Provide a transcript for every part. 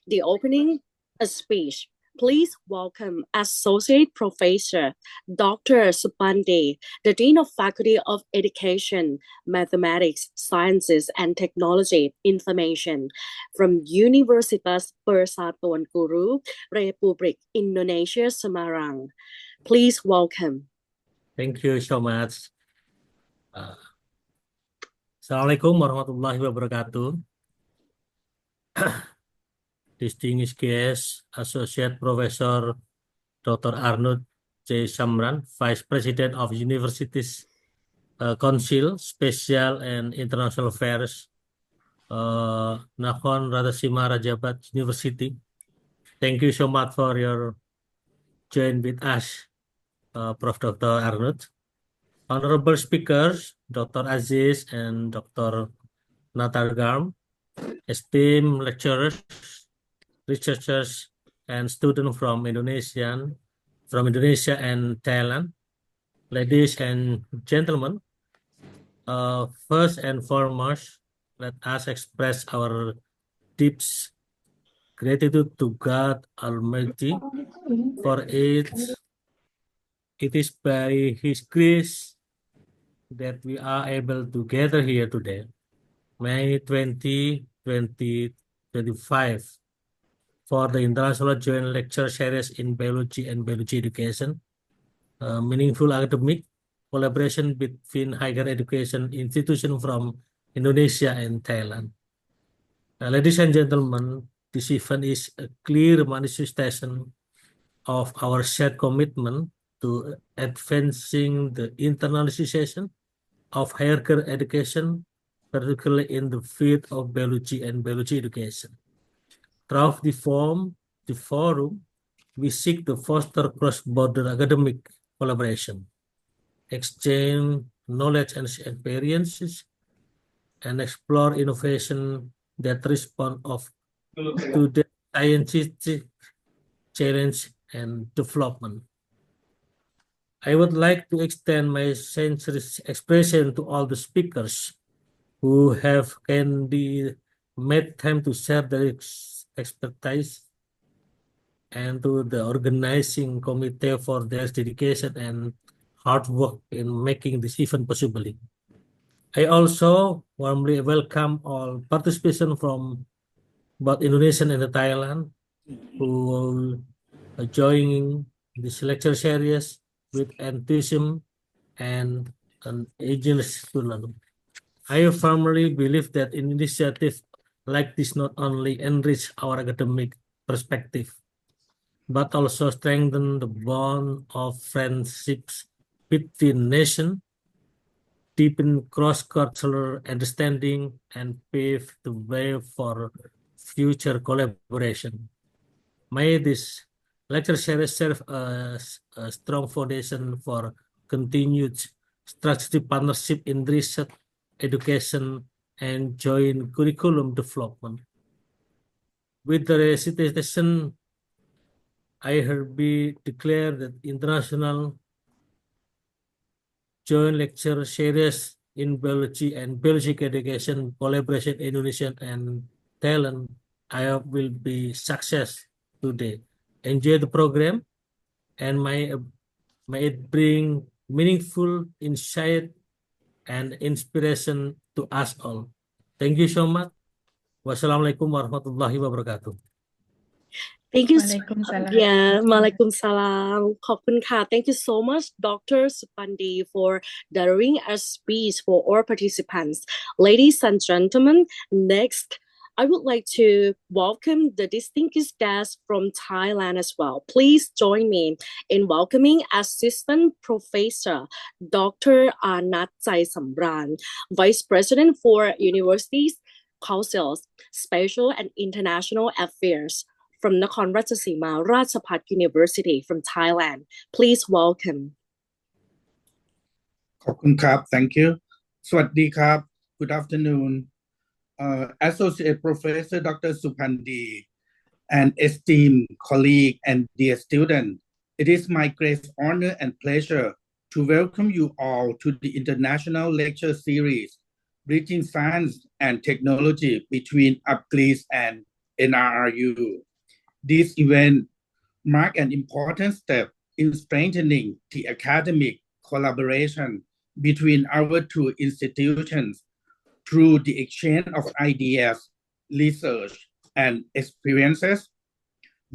the opening speech. Please welcome Associate Professor Dr. Supandi, the Dean of Faculty of Education, Mathematics, Sciences and Technology Information from Universitas Persatuan Guru, Republik Indonesia, Semarang. Please welcome. Thank you so much. Assalamualaikum warahmatullahi wabarakatuh. Distinguished guest, Associate Professor Dr. Arnold J. Samran, Vice President of Universities Council, Special and International Affairs, Nakhon, Ratchasima, Rajabhat University. Thank you so much for your join with us, Prof. Dr. Arnold. Honorable speakers, Dr. Aziz and Dr. Natargam, esteemed lecturers, researchers, and students from Indonesia and Thailand. Ladies and gentlemen, first and foremost, let us express our deep gratitude to God Almighty for it is by His grace that we are able to gather here today, May 20, 2025, for the International Joint Lecture Series in Biology and Biology Education, meaningful academic collaboration between higher education institutions from Indonesia and Thailand. Ladies and gentlemen, this event is a clear manifestation of our shared commitment to advancing the internationalization of higher education, particularly in the field of biology and biology education. Throughout the forum, we seek to foster cross-border academic collaboration, exchange knowledge and experiences, and explore innovation that respond to the scientific challenge and development. I would like to extend my sincere expression to all the speakers who have made time to share their expertise, and to the organizing committee for their dedication and hard work in making this event possible. I also warmly welcome all participation from both Indonesian and Thailand who are joining this lecture series with enthusiasm and an eagerness to learn. I firmly believe that initiatives like this not only enrich our academic perspective, but also strengthen the bond of friendships between nations, deepen cross-cultural understanding, and pave the way for future collaboration. May this lecture series serve as a strong foundation for continued strategic partnership in research, education, and joint curriculum development. With the recitation, I hereby declare that International Joint Lecture Series in Biology and Biologic Education collaboration Indonesia and Thailand, I hope will be success today. Enjoy the program, and may it bring meaningful insight and inspiration to us all. Thank you so much. Wassalamualaikum warahmatullahi wabarakatuh. Thank you. Waalaikumsalam. Waalaikumsalam. Khop kun ka. Thank you so much, Dr. Supandi, for delivering a speech for all participants. Ladies and gentlemen, next, I would like to welcome the distinguished guests from Thailand as well. Please join me in welcoming Assistant Professor Dr. Arnat Chai Samran, Vice President for Universities Councils, Special and International Affairs from Nakhon Ratchasima, Rajabhat University from Thailand. Please welcome. ขอบคุณครับ Thank you. สวัสดีครับ Good afternoon. Associate Professor Dr. Supandi, and esteemed colleague and dear student, it is my great honor and pleasure to welcome you all to the International Lecture Series, Bridging Science and Technology between UPGRIS and NRRU. This event marked an important step in strengthening the academic collaboration between our two institutions through the exchange of ideas, research, and experiences.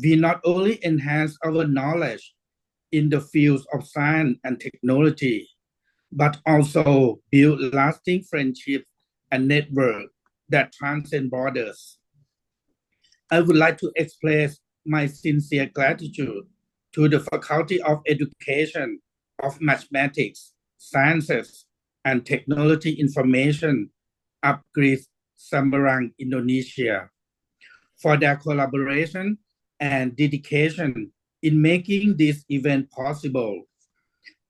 We not only enhance our knowledge in the fields of science and technology, but also build lasting friendships and networks that transcend borders. I would like to express my sincere gratitude to the Faculty of Education of Mathematics, Sciences, and Technology Information, UPGRIS, Semarang, Indonesia, for their collaboration and dedication in making this event possible.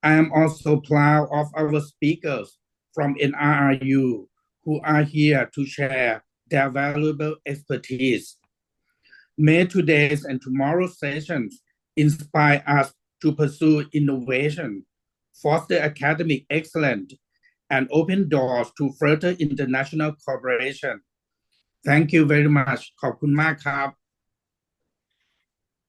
I am also proud of our speakers from NRRU who are here to share their valuable expertise. May today's and tomorrow's sessions inspire us to pursue innovation, foster academic excellence, and open doors to further international cooperation. Thank you very much. ขอบคุณมากครับ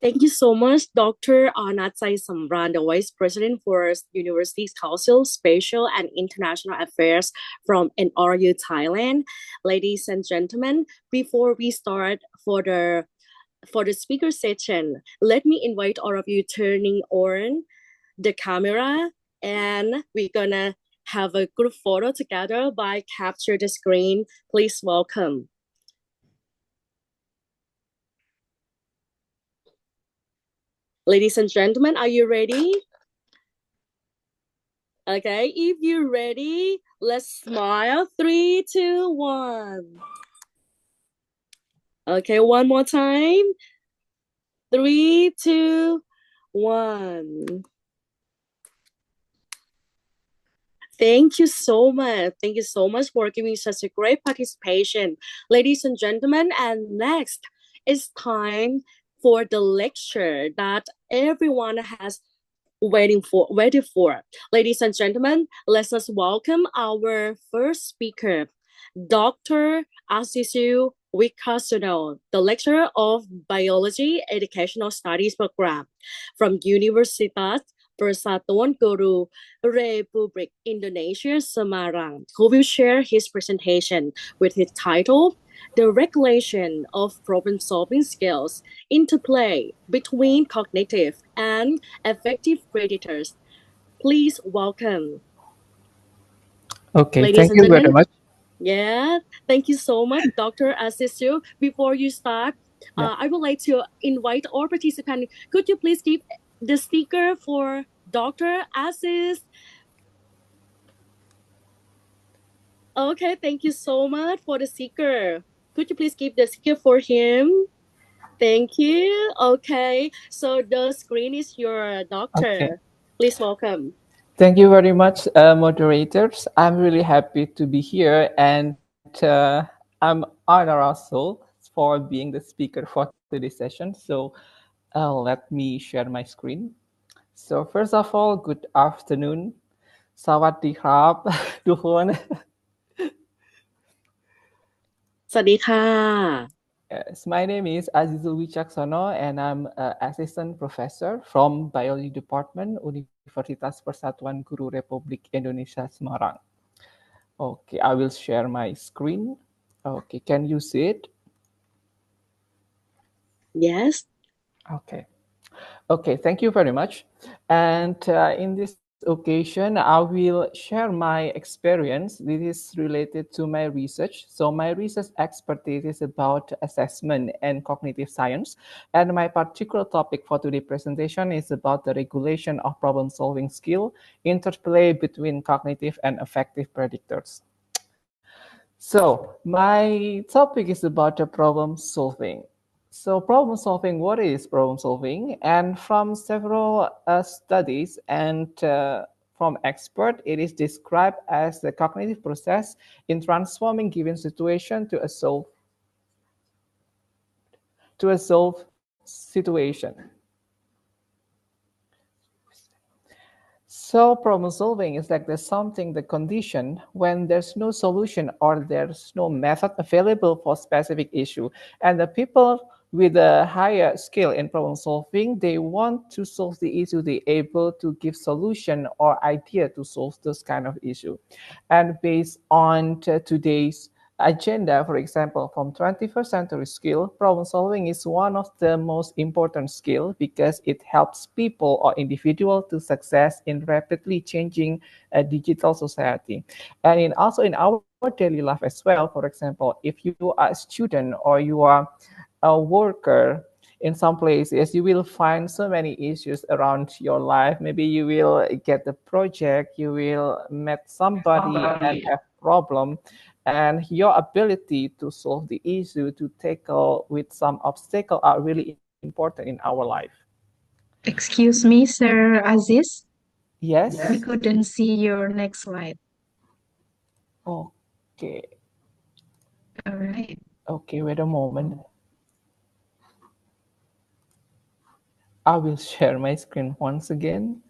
Thank you so much, Dr. Natsai Samran, the Vice President for Universities Council, Spatial and International Affairs from NRRU Thailand. Ladies and gentlemen, before we start for the speaker session, let me invite all of you turning on the camera, and we're gonna have a group photo together by capture the screen. Please welcome. Ladies and gentlemen, are you ready? Okay, if you're ready, let's smile. 3, 2, 1. Okay, one more time. 3, 2, 1. Thank you so much. Thank you so much for giving such a great participation. Ladies and gentlemen, and next it's time for the lecture that everyone has waited for. Ladies and gentlemen, let's just welcome our first speaker, Dr. Asisu Wikasono, the lecturer of Biology Educational Studies Program from Universitas Persatuan Guru Republik Indonesia Semarang, who will share his presentation with his title, The Regulation of Problem-Solving Skills, Interplay Between Cognitive and Affective Predators. Please welcome. Okay, Ladies thank and you very gentlemen, much. yeah, thank you so much, Dr. Asisu. Before you start, Yeah. I would like to invite all participants. Could you please give the speaker for Dr. Asis? Okay, thank you so much for the speaker. Could you please give the speaker for him? Thank you. Okay, so the screen is your doctor. Okay. Please welcome. Thank you very much, moderators. I'm really happy to be here, and I'm honored also for being the speaker for today's session. So let me share my screen. So first of all, good afternoon. สวัสดีครับ ทุกคน สวัสดีค่ะ Yes, my name is Azizul Wicaksono, and I'm an assistant professor from Biology Department, Universitas Persatuan Guru Republik Indonesia, Semarang. Okay, I will share my screen. Okay, can you see it? Yes. Okay. Okay, thank you very much. And in this occasion, I will share my experience. This is related to my research. So my research expertise is about assessment and cognitive science. And my particular topic for today's presentation is about the regulation of problem-solving skill, interplay between cognitive and affective predictors. So my topic is about the problem solving. So problem solving, what is problem solving? And from several studies and from experts, it is described as the cognitive process in transforming given situation to a situation. So problem solving is like there's something, the condition when there's no solution or there's no method available for specific issue. And the people with a higher skill in problem solving, they want to solve the issue, they able to give solution or idea to solve this kind of issue. And based on today's agenda, for example, from 21st century skill, problem solving is one of the most important skill because it helps people or individual to success in rapidly changing digital society. And also in our daily life as well, for example, if you are a student or you are a worker in some places, you will find so many issues around your life. Maybe you will get the project, you will meet somebody and have problem, and your ability to solve the issue, to tackle with some obstacle are really important in our life. Excuse me, Sir Aziz. Yes? We couldn't see your next slide. Okay. All right. Okay, wait a moment. I will share my screen once again.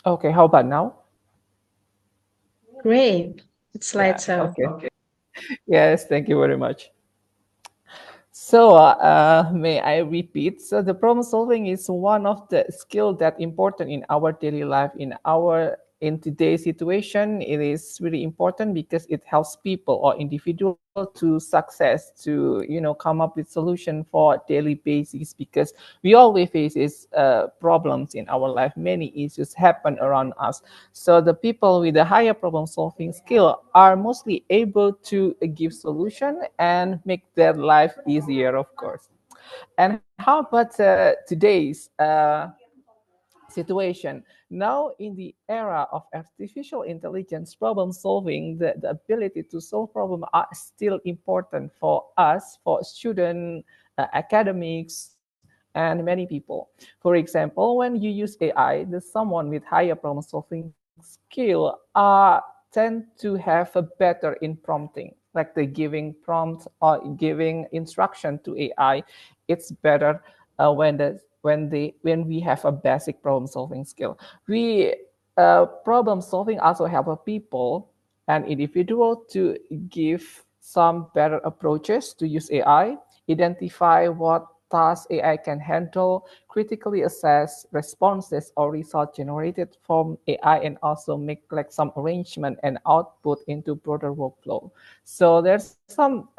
Okay, how about now? Great. It's Yeah, slide 7. okay. Yes, thank you very much. So may I repeat? So the problem solving is one of the skills that important in our daily life. In today's situation, it is really important because it helps people or individual to success, to come up with solution for daily basis, because we always face problems in our life. Many issues happen around us. So the people with a higher problem solving skill are mostly able to give solution and make their life easier, of course. And how about today's situation? Now, in the era of artificial intelligence, problem solving, the ability to solve problems are still important for us, for student academics, and many people. For example, when you use AI, the someone with higher problem solving skill tend to have a better in prompting, like the giving prompt or giving instruction to AI. It's better when we have a basic problem solving skill. We problem solving also help people and individual to give some better approaches to use AI, identify what tasks AI can handle, critically assess responses or results generated from AI, and also make like some arrangement and output into broader workflow. So there's some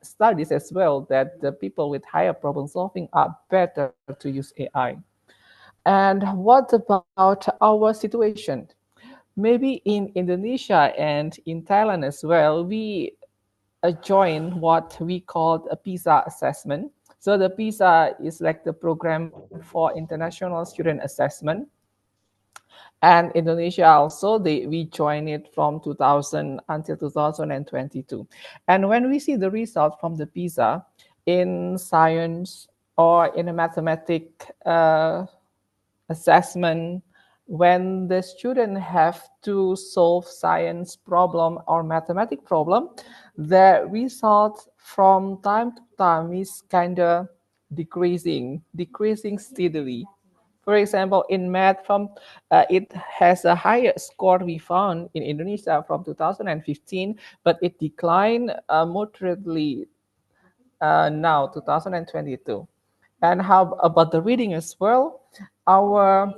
studies as well that the people with higher problem solving are better to use AI. And what about our situation? Maybe in Indonesia and in Thailand as well, we join what we call a PISA assessment. So the PISA is like the program for international student assessment. And Indonesia also, we join it from 2000 until 2022. And when we see the result from the PISA in science or in a mathematic assessment, when the student have to solve science problem or mathematic problem, the result from time to time is kind of decreasing steadily. For example, in math, it has a higher score we found in Indonesia from 2015, but it declined moderately now 2022. And how about the reading as well? Our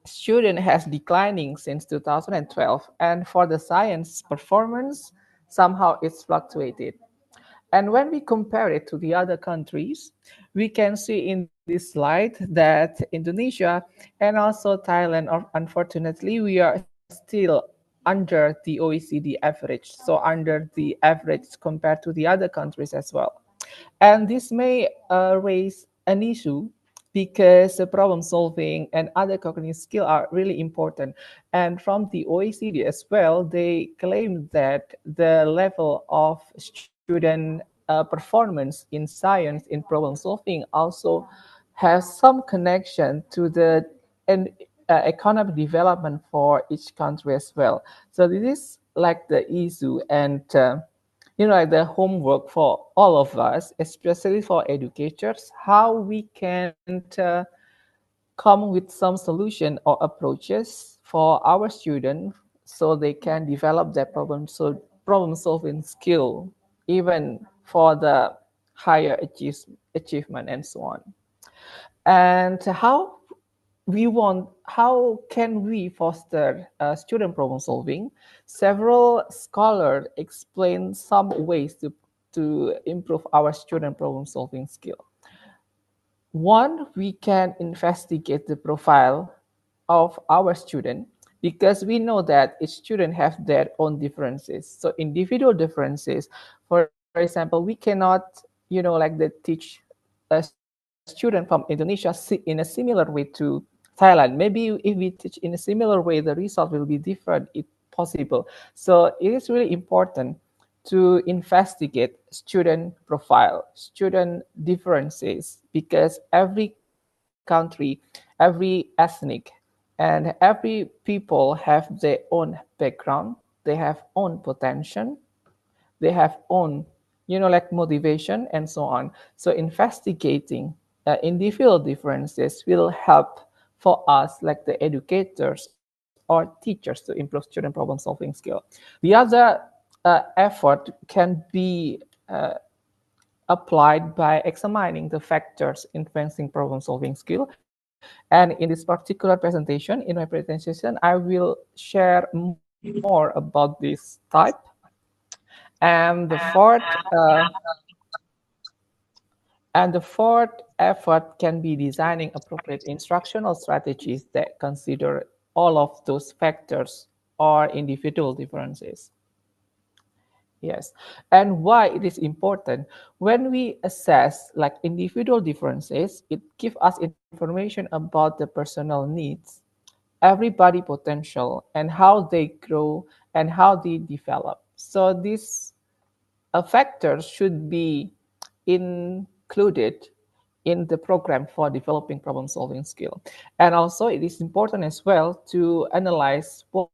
student has declining since 2012, and for the science performance, somehow it's fluctuated. And when we compare it to the other countries, we can see in this slide that Indonesia and also Thailand, unfortunately, we are still under the OECD average, so under the average compared to the other countries as well. And this may raise an issue because the problem solving and other cognitive skills are really important. And from the OECD as well, they claim that the level of student performance in science, in problem solving, also has some connection to the economic development for each country as well. So this is like the issue and like the homework for all of us, especially for educators, how we can come with some solution or approaches for our students so they can develop their problem solving skill even for the higher achievement and so on. And how can we foster student problem solving? Several scholars explain some ways to improve our student problem solving skill. One, we can investigate the profile of our student because we know that each student have their own differences. So individual differences, for example, we cannot, teach a student from Indonesia in a similar way to Thailand. Maybe if we teach in a similar way, the result will be different if possible. So it is really important to investigate student profile, student differences, because every country, every ethnic, and every people have their own background, they have own potential, they have own, motivation and so on. So investigating individual differences will help for us, like the educators or teachers, to improve student problem solving skill. The other effort can be applied by examining the factors influencing problem solving skill. And in this particular presentation, in my presentation, I will share more about this type. And the fourth effort can be designing appropriate instructional strategies that consider all of those factors or individual differences. Yes, and why it is important when we assess like individual differences, it gives us information about the personal needs, everybody potential, and how they grow and how they develop. So these factors should be included in the program for developing problem solving skill. And also it is important as well to analyze what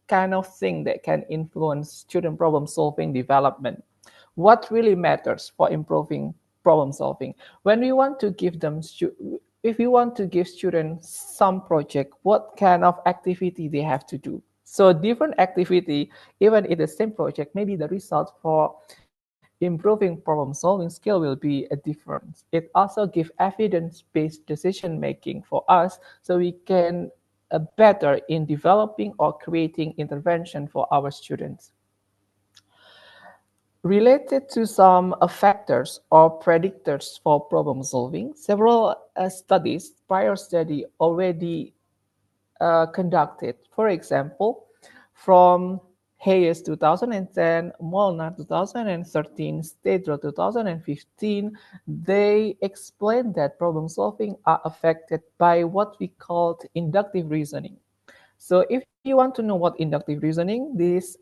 kind of thing that can influence student problem solving development. What really matters for improving problem solving? When we want to give them, if we want to give students some project, what kind of activity they have to do? So different activity, even in the same project, maybe the result for improving problem solving skill will be a difference. It also gives evidence-based decision making for us so we can better in developing or creating intervention for our students. Related to some factors or predictors for problem solving, several prior study already conducted. For example, from Hayes 2010, Molnar 2013, Stedro 2015, they explained that problem solving are affected by what we call inductive reasoning. So if you want to know what inductive reasoning, this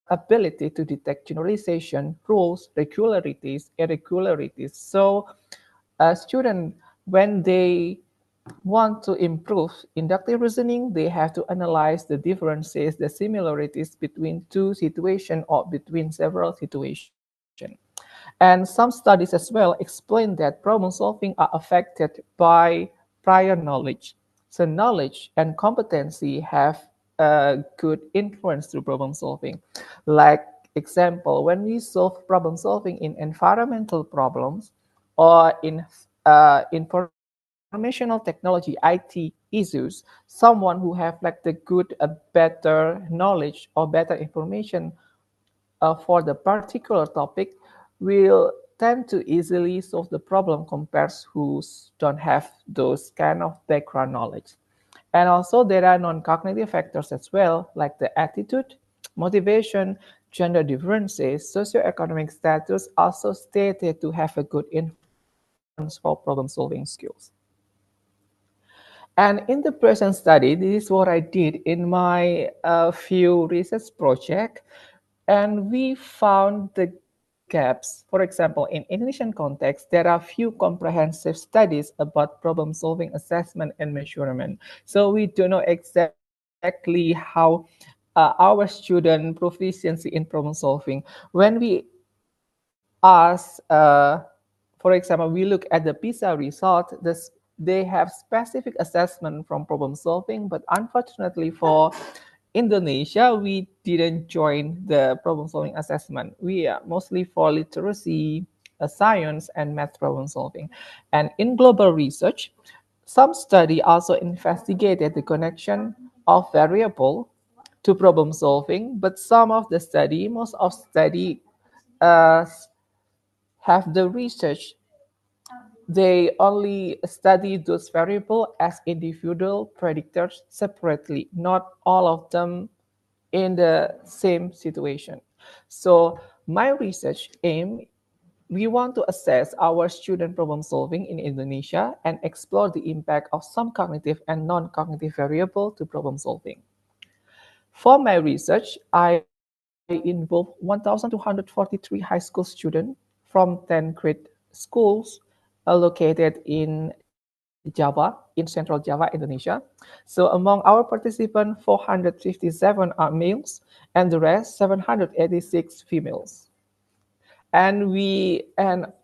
ability to detect generalization, rules, regularities, irregularities. So a student, when they want to improve inductive reasoning, they have to analyze the differences, the similarities between two situations or between several situations. And some studies as well explain that problem solving are affected by prior knowledge. So knowledge and competency have a good influence through problem solving. Like example, when we solve problem solving in environmental problems or in informational technology, IT issues, someone who have like the good, better knowledge or better information for the particular topic will tend to easily solve the problem compared who don't have those kind of background knowledge. And also there are non-cognitive factors as well, like the attitude, motivation, gender differences, socioeconomic status also stated to have a good influence for problem-solving skills. And in the present study, this is what I did in my few research project, and we found the gaps. For example, in Indonesian context, there are few comprehensive studies about problem-solving assessment and measurement. So we don't know exactly how our student proficiency in problem-solving. When we ask, for example, we look at the PISA result, they have specific assessment from problem-solving, but unfortunately for Indonesia, we didn't join the problem-solving assessment. We are mostly for literacy, science, and math problem-solving. And in global research, some study also investigated the connection of variable to problem-solving, but some of the study, most of study have the research, they only study those variables as individual predictors separately, not all of them in the same situation. So my research aim, we want to assess our student problem solving in Indonesia and explore the impact of some cognitive and non-cognitive variable to problem solving. For my research, I involved 1,243 high school students from 10 grade schools located in Java, in Central Java, Indonesia. So among our participants, 457 are males and the rest 786 females. And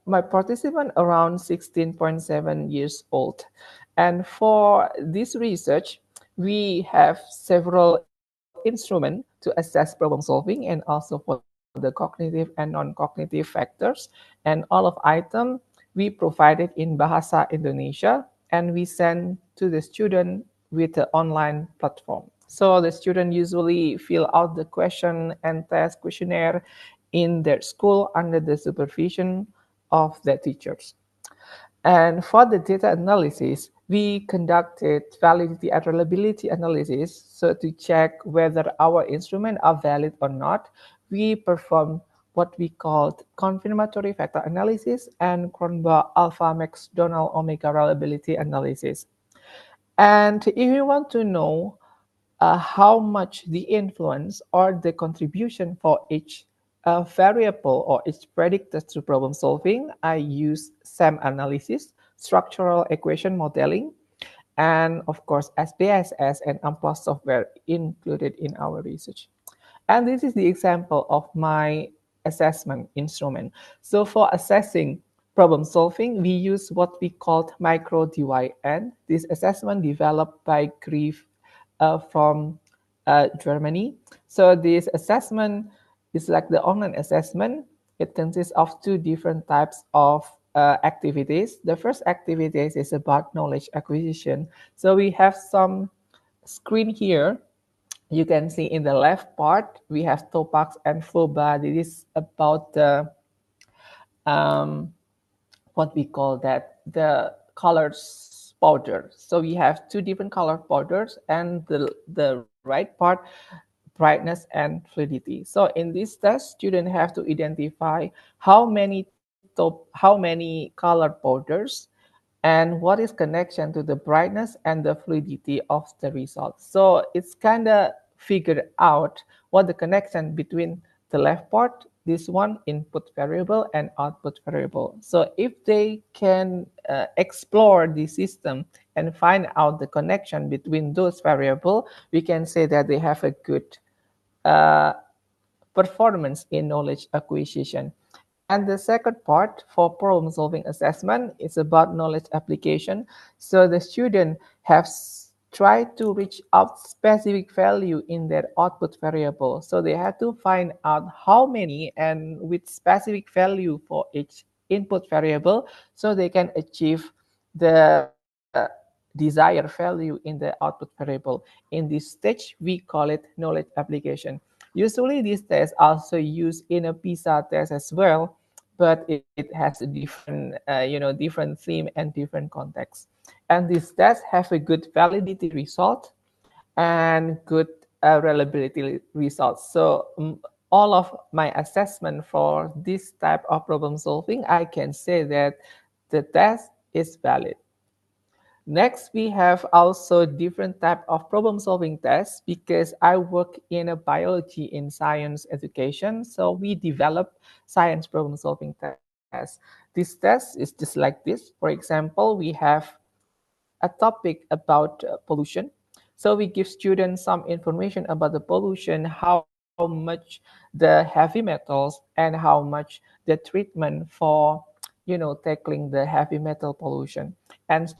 my participant around 16.7 years old. And for this research, we have several instruments to assess problem solving and also for the cognitive and non-cognitive factors. And all of items we provided in Bahasa Indonesia and we send to the student with the online platform. So the student usually fill out the question and test questionnaire in their school under the supervision of their teachers. And for the data analysis, we conducted validity and reliability analysis. So to check whether our instruments are valid or not, we performed what we called confirmatory factor analysis and Cronbach alpha McDonald omega reliability analysis. And if you want to know how much the influence or the contribution for each variable or each predictor to problem solving, I use SAM analysis, structural equation modeling, and of course SPSS and AMPLOS software included in our research. And this is the example of my assessment instrument. So for assessing problem solving, we use what we called micro DYN. This assessment developed by UPGRIS from Germany. So this assessment is like the online assessment. It consists of two different types of activities. The first activity is about knowledge acquisition. So we have some screen here. You can see in the left part, we have Topax and FOBA. This is about the, what we call that, the colors powder. So we have two different color powders and the right part, brightness and fluidity. So in this test, students have to identify how many color powders and what is connection to the brightness and the fluidity of the result. So it's kind of figured out what the connection between the left part, this one, input variable and output variable. So if they can explore the system and find out the connection between those variables, we can say that they have a good performance in knowledge acquisition. And the second part for problem-solving assessment is about knowledge application. So the student has tried to reach out specific value in their output variable. So they have to find out how many and with specific value for each input variable so they can achieve the desired value in the output variable. In this stage, we call it knowledge application. Usually these tests also used in a PISA test as well, but it has a different, different theme and different context. And these tests have a good validity result and good reliability results. So all of my assessment for this type of problem solving, I can say that the test is valid. Next, we have also different type of problem-solving tests because I work in a biology in science education. So we develop science problem-solving tests. This test is just like this. For example, we have a topic about pollution. So we give students some information about the pollution, how much the heavy metals and how much the treatment for tackling the heavy metal pollution. And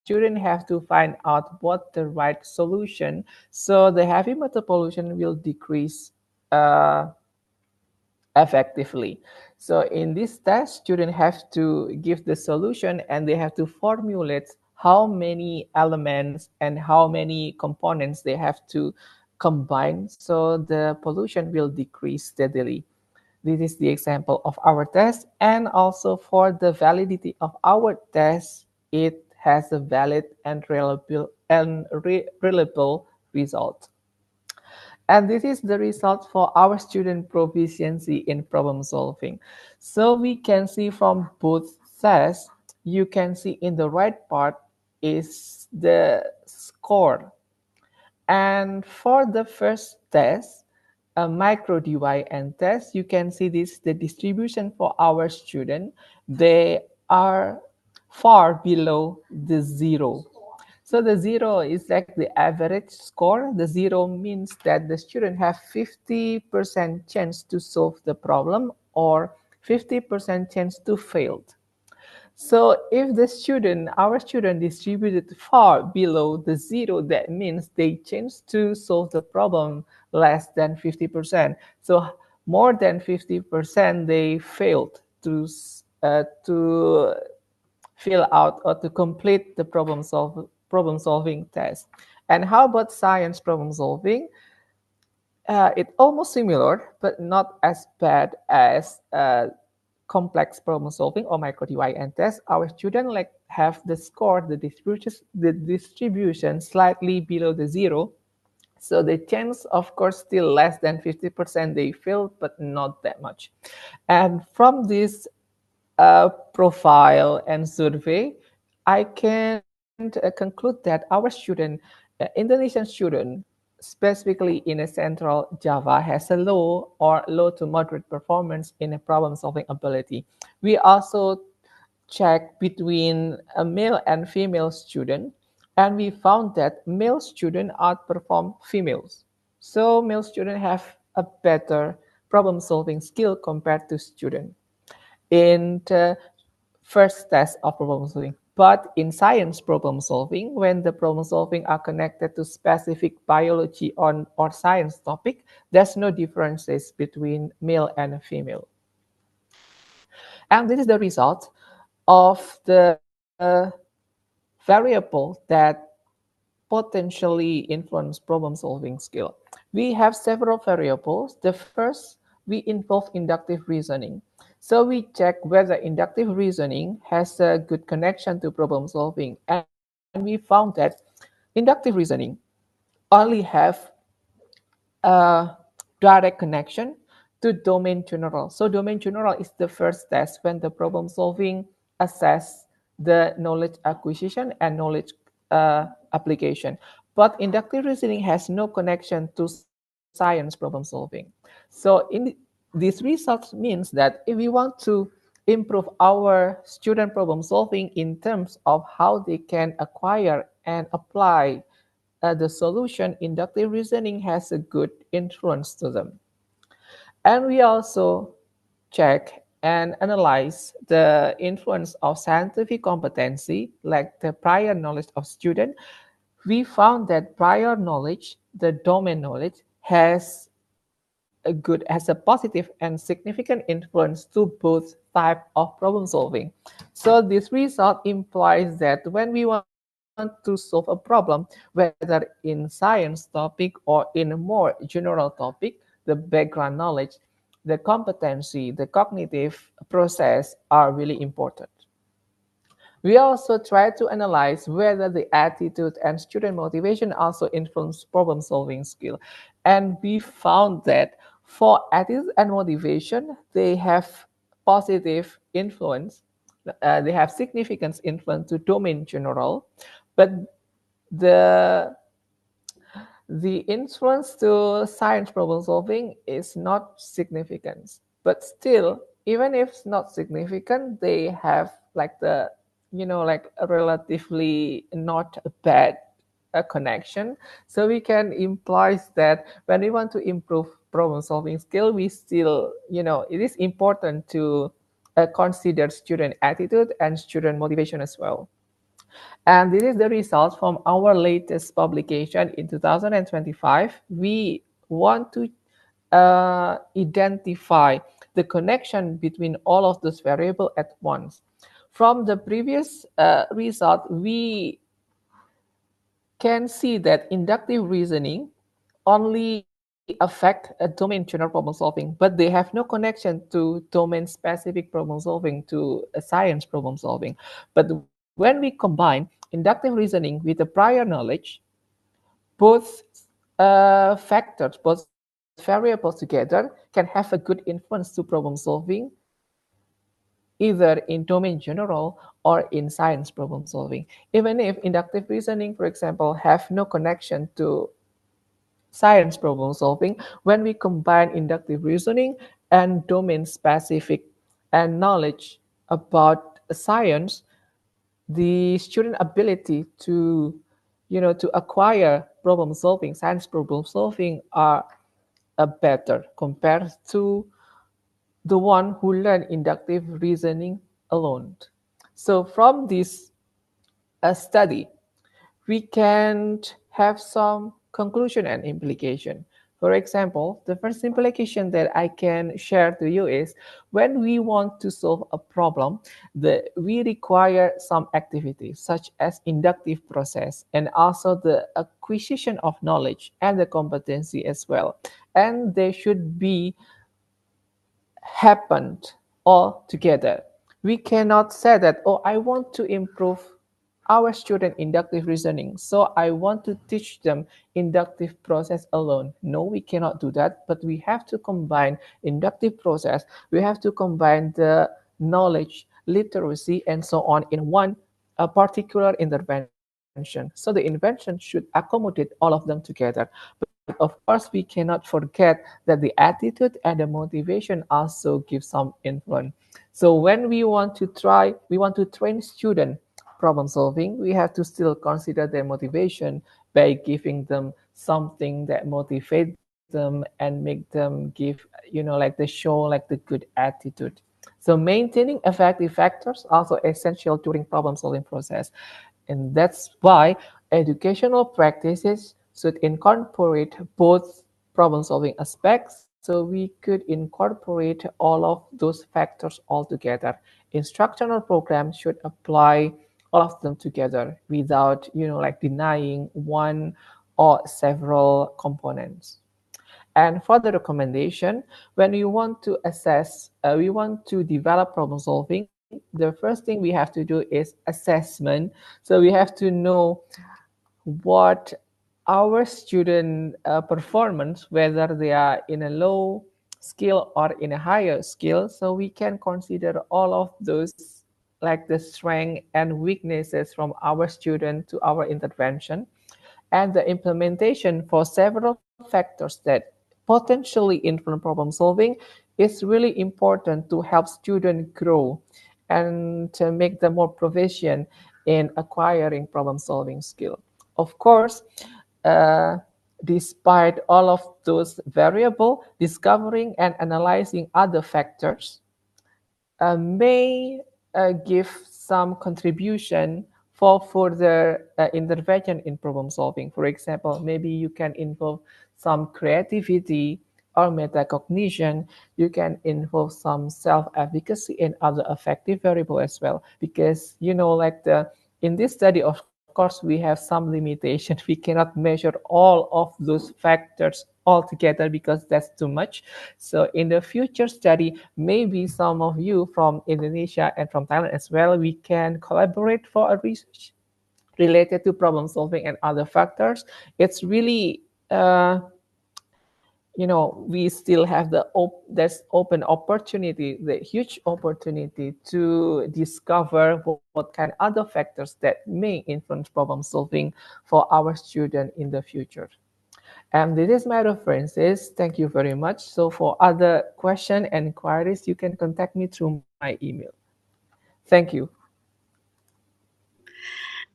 students have to find out what the right solution so the heavy metal pollution will decrease uh, effectively. So in this test, students have to give the solution and they have to formulate how many elements and how many components they have to combine so the pollution will decrease steadily. This is the example of our test, and also for the validity of our test, it has a valid and reliable result. And this is the result for our student proficiency in problem solving. So we can see from both tests, you can see in the right part is the score. And for the first test, a micro DYN test, you can see this, the distribution for our student, they are far below the zero. So the zero is like the average score. The zero means that the student have 50% chance to solve the problem or 50% chance to fail. So if our student distributed far below the zero, that means they chance to solve the problem less than 50%. So more than 50%, they failed to fill out or to complete the problem solving test. And how about science problem solving? It's almost similar, but not as bad as complex problem solving or micro DYN test. Our students have the score, the distribution slightly below the zero. So the chance, of course, still less than 50% they fail, but not that much. And from this profile and survey, I can conclude that our student, Indonesian student, specifically in a central Java, has a low to moderate performance in a problem-solving ability. We also check between a male and female student, and we found that male students outperform females. So male students have a better problem-solving skill compared to students in the first test of problem solving. But in science problem solving, when the problem solving are connected to specific biology or science topic, there's no differences between male and female. And this is the result of the variable that potentially influence problem solving skill. We have several variables. The first, we involve inductive reasoning. So we check whether inductive reasoning has a good connection to problem solving. And we found that inductive reasoning only have a direct connection to domain general. So domain general is the first test when the problem solving assess the knowledge acquisition and knowledge application. But inductive reasoning has no connection to science problem solving. So this result means that if we want to improve our student problem solving in terms of how they can acquire and apply the solution, inductive reasoning has a good influence to them. And we also check and analyze the influence of scientific competency, like the prior knowledge of student. We found that prior knowledge, the domain knowledge, has a positive and significant influence to both type of problem solving. So this result implies that when we want to solve a problem, whether in science topic or in a more general topic, the background knowledge, the competency, the cognitive process are really important. We also try to analyze whether the attitude and student motivation also influence problem-solving skill. And we found that for attitude and motivation, they have positive influence. They have significant influence to domain general. But the influence to science problem solving is not significant. But still, even if it's not significant, they have like the, like a relatively not a bad connection. So we can imply that when we want to improve problem solving skill, we still, it is important to consider student attitude and student motivation as well. And this is the result from our latest publication in 2025. We want to identify the connection between all of those variables at once. From the previous result, we can see that inductive reasoning only affect a domain general problem solving, but they have no connection to domain specific problem solving, to a science problem solving. But when we combine inductive reasoning with the prior knowledge, both factors, both variables together can have a good influence to problem solving, either in domain general or in science problem solving. Even if inductive reasoning, for example, have no connection to science problem solving, when we combine inductive reasoning and domain specific and knowledge about science, the student ability to to acquire problem solving, science problem solving, are better compared to the one who learn inductive reasoning alone. So from this study, we can have some conclusion and implication. For example, the first implication that I can share to you is when we want to solve a problem, we require some activities such as inductive process and also the acquisition of knowledge and the competency as well. And they should be happened all together. We cannot say that, oh, I want to improve our student inductive reasoning, so I want to teach them inductive process alone. No, we cannot do that, but we have to combine inductive process, we have to combine the knowledge, literacy, and so on in one particular intervention. So the intervention should accommodate all of them together. But of course, we cannot forget that the attitude and the motivation also give some influence. So when we want to train students problem solving, we have to still consider their motivation by giving them something that motivate them and make them give, like they show like the good attitude. So maintaining effective factors also essential during problem solving process. And that's why educational practices should incorporate both problem solving aspects. So we could incorporate all of those factors all together. Instructional programs should apply all of them together without, like denying one or several components. And for the recommendation, when you want to assess, we want to develop problem solving, the first thing we have to do is assessment. So we have to know what our student performance, whether they are in a low skill or in a higher skill. So we can consider all of those, like the strength and weaknesses from our student to our intervention, and the implementation for several factors that potentially influence problem solving is really important to help students grow and to make them more proficient in acquiring problem solving skill. Of course, despite all of those variables, discovering and analyzing other factors may give some contribution for further intervention in problem solving. For example, maybe you can involve some creativity or metacognition. You can involve some self-efficacy and other affective variable as well. Because, like in this study, of course, we have some limitation. We cannot measure all of those factors all together because that's too much. So in the future study, maybe some of you from Indonesia and from Thailand as well, we can collaborate for a research related to problem solving and other factors. It's really we still have there's open opportunity, the huge opportunity to discover what kind of other factors that may influence problem solving for our student in the future. And this is my references. Thank you very much. So for other questions and inquiries, you can contact me through my email. Thank you.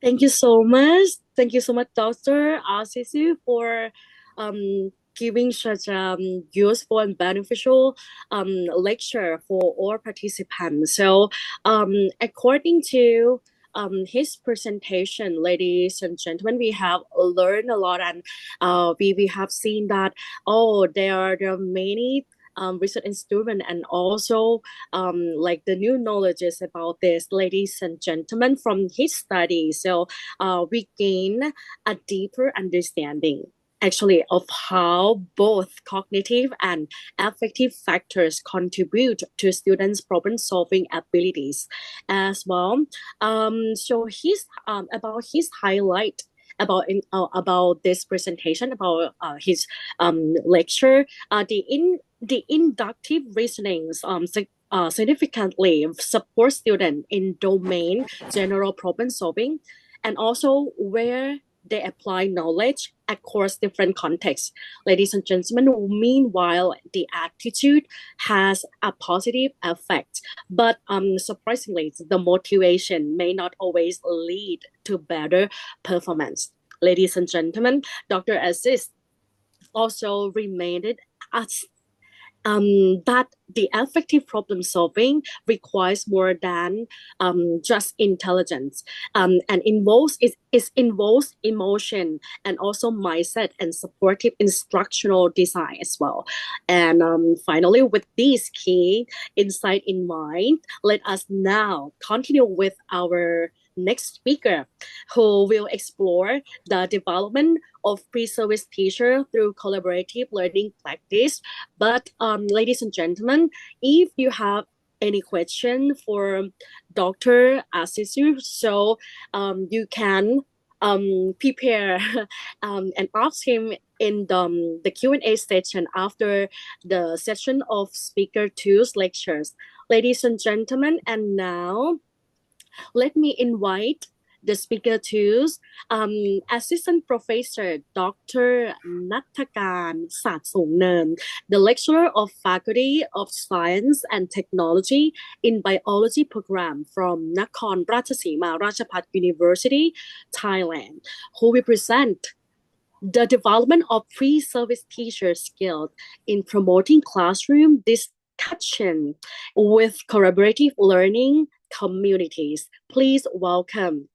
Thank you so much. Thank you so much, Dr. Asisu, for giving such useful and beneficial lecture for all participants. So according to his presentation, ladies and gentlemen, we have learned a lot, and we have seen that there are many research instrument and also like the new knowledges about this, ladies and gentlemen, from his study. So we gain a deeper understanding actually of how both cognitive and affective factors contribute to students' problem-solving abilities as well. So his about his highlight about this presentation, about his lecture, the inductive reasonings significantly support students in domain general problem solving, and also where they apply knowledge across different contexts. Ladies and gentlemen, meanwhile, the attitude has a positive effect, but surprisingly, the motivation may not always lead to better performance. Ladies and gentlemen, Dr. Aziz also remained as that the effective problem solving requires more than just intelligence, and involves emotion and also mindset and supportive instructional design as well. And finally, with these key insight in mind, let us now continue with our next speaker, who will explore the development of pre-service teacher through collaborative learning practice. But ladies and gentlemen, if you have any question for Dr. Asisu, so you can prepare and ask him in the Q&A session after the session of Speaker 2's lectures. Ladies and gentlemen, and now let me invite the speaker to Assistant Professor Dr. Nathakan Satsongneun, the lecturer of Faculty of Science and Technology in Biology program from Nakhon, Ratchasima, Rajabhat University, Thailand, who will present the development of pre-service teacher skills in promoting classroom discussion with collaborative learning communities. Please welcome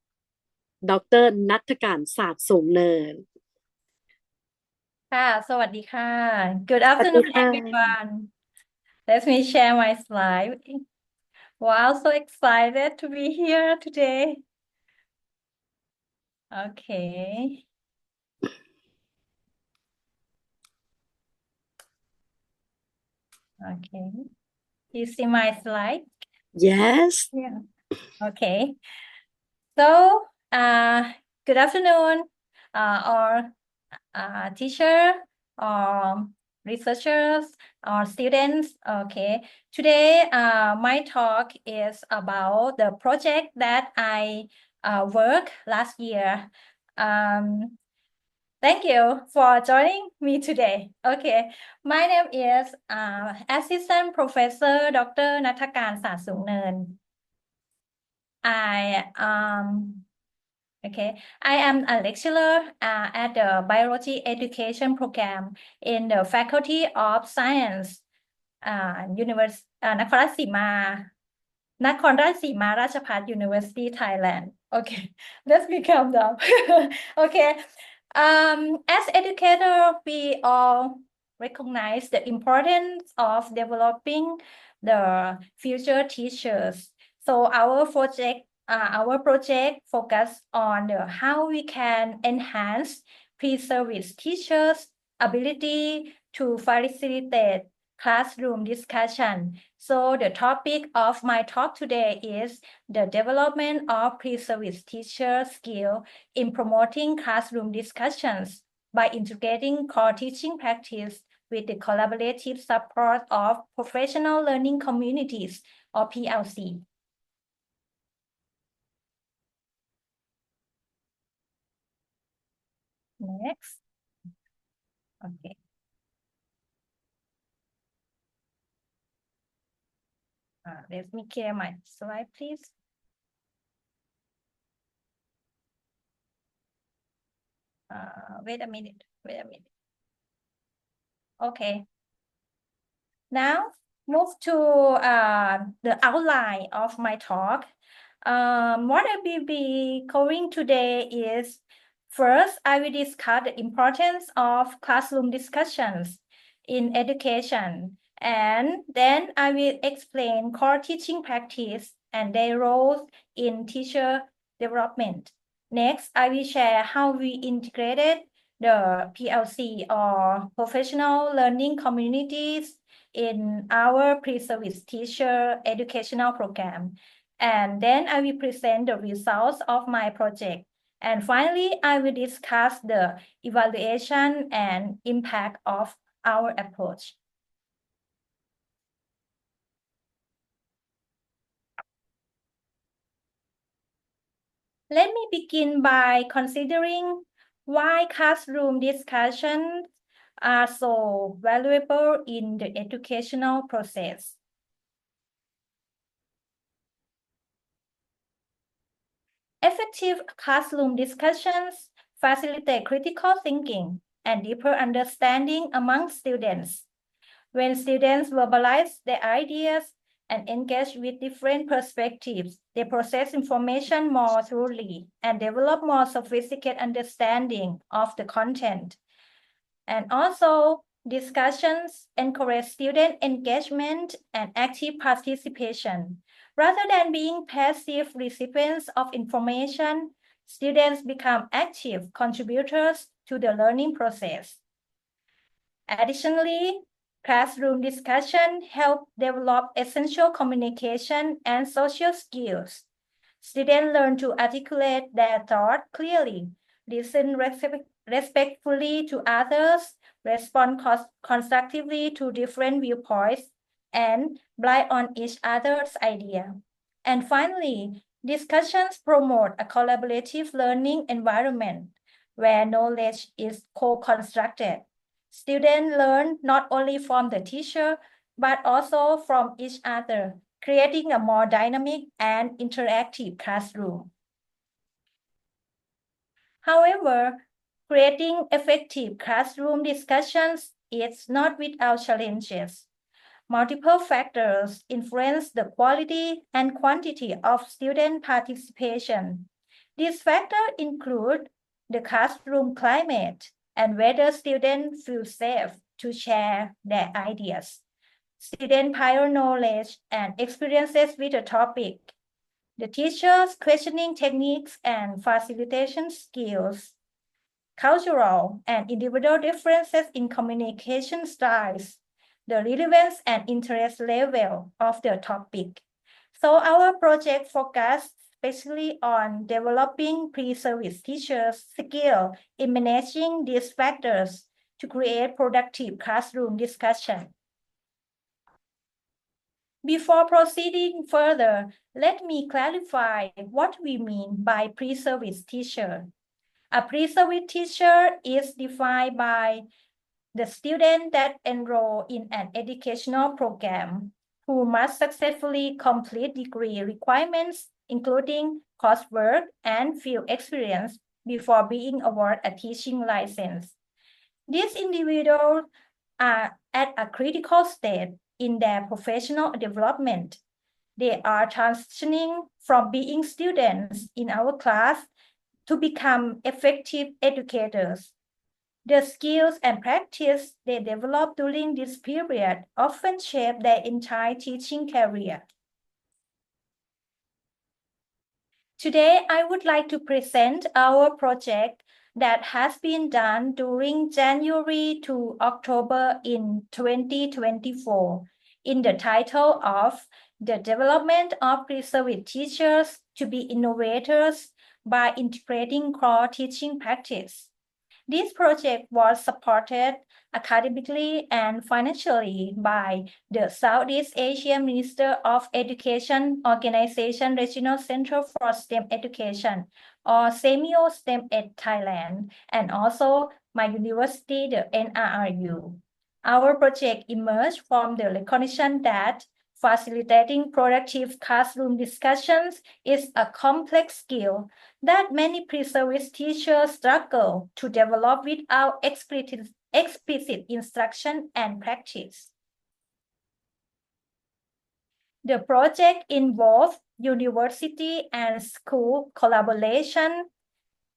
Dr. Nathakan Satsongneun. ค่ะสวัสดีค่ะ Good afternoon, everyone. Let me share my slide. Wow, so excited to be here today. Okay. Okay. You see my slide? Yes. Yeah. Okay. So, good afternoon, or teacher, or researchers, or students. Okay. Today, my talk is about the project that I worked last year. Thank you for joining me today. Okay. My name is Assistant Professor Dr. Nathakan Satsongneun. I am a lecturer at the Biology Education program in the Faculty of Science, Nakhon Rajabhat University, Thailand. Okay, let's become dumb. Okay, as educator, we all recognize the importance of developing the future teachers. So our project focus on how we can enhance pre-service teachers' ability to facilitate classroom discussion. So the topic of my talk today is the development of pre-service teacher skill in promoting classroom discussions by integrating core teaching practice with the collaborative support of professional learning communities or PLC. Next. Okay. Let me clear my slide, please. Wait a minute. Okay. Now move to the outline of my talk. What I will be covering today is, first, I will discuss the importance of classroom discussions in education, and then I will explain core teaching practice and their roles in teacher development. Next, I will share how we integrated the PLC or professional learning communities in our pre-service teacher educational program. And then I will present the results of my project. And finally, I will discuss the evaluation and impact of our approach. Let me begin by considering why classroom discussions are so valuable in the educational process. Effective classroom discussions facilitate critical thinking and deeper understanding among students. When students verbalize their ideas and engage with different perspectives, they process information more thoroughly and develop more sophisticated understanding of the content. And also, discussions encourage student engagement and active participation. Rather than being passive recipients of information, students become active contributors to the learning process. Additionally, classroom discussion help develop essential communication and social skills. Students learn to articulate their thoughts clearly, listen respectfully to others, respond constructively to different viewpoints, and rely on each other's idea. And finally, discussions promote a collaborative learning environment where knowledge is co-constructed. Students learn not only from the teacher, but also from each other, creating a more dynamic and interactive classroom. However, creating effective classroom discussions is not without challenges. Multiple factors influence the quality and quantity of student participation. These factors include the classroom climate and whether students feel safe to share their ideas, student prior knowledge and experiences with the topic, the teacher's questioning techniques and facilitation skills, cultural and individual differences in communication styles, the relevance and interest level of the topic. So our project focused especially on developing pre-service teachers' skill in managing these factors to create productive classroom discussion. Before proceeding further, let me clarify what we mean by pre-service teacher. A pre-service teacher is defined by the student that enroll in an educational program who must successfully complete degree requirements, including coursework and field experience, before being awarded a teaching license. These individuals are at a critical stage in their professional development. They are transitioning from being students in our class to become effective educators. The skills and practice they develop during this period often shape their entire teaching career. Today, I would like to present our project that has been done during January to October in 2024 in the title of The Development of Pre-Service Teachers to be Innovators by Integrating Core Teaching Practice. This project was supported academically and financially by the Southeast Asia Minister of Education Organization Regional Center for STEM Education, or SEMIO STEM Ed Thailand, and also my university, the NRRU. Our project emerged from the recognition that facilitating productive classroom discussions is a complex skill that many pre-service teachers struggle to develop without explicit instruction and practice. The project involved university and school collaboration,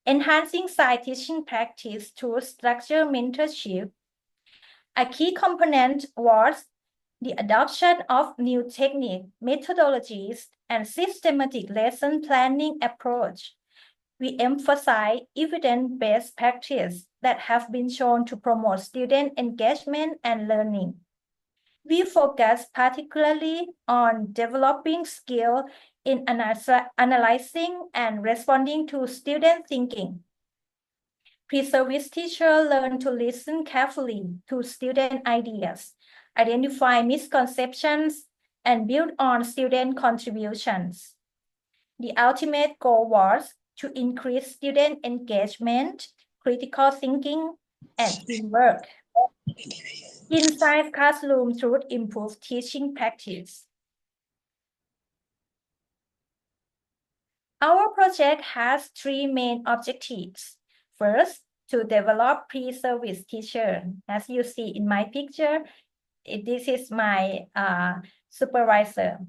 enhancing science teaching practice through structured mentorship. A key component was the adoption of new technique, methodologies, and systematic lesson planning approach. We emphasize evidence-based practice that have been shown to promote student engagement and learning. We focus particularly on developing skill in analyzing and responding to student thinking. Pre-service teachers learn to listen carefully to student ideas, identify misconceptions, and build on student contributions. The ultimate goal was to increase student engagement, critical thinking, and teamwork inside classroom through improved teaching practice. Our project has three main objectives. First, to develop pre-service teacher. As you see in my picture, this is my supervisor.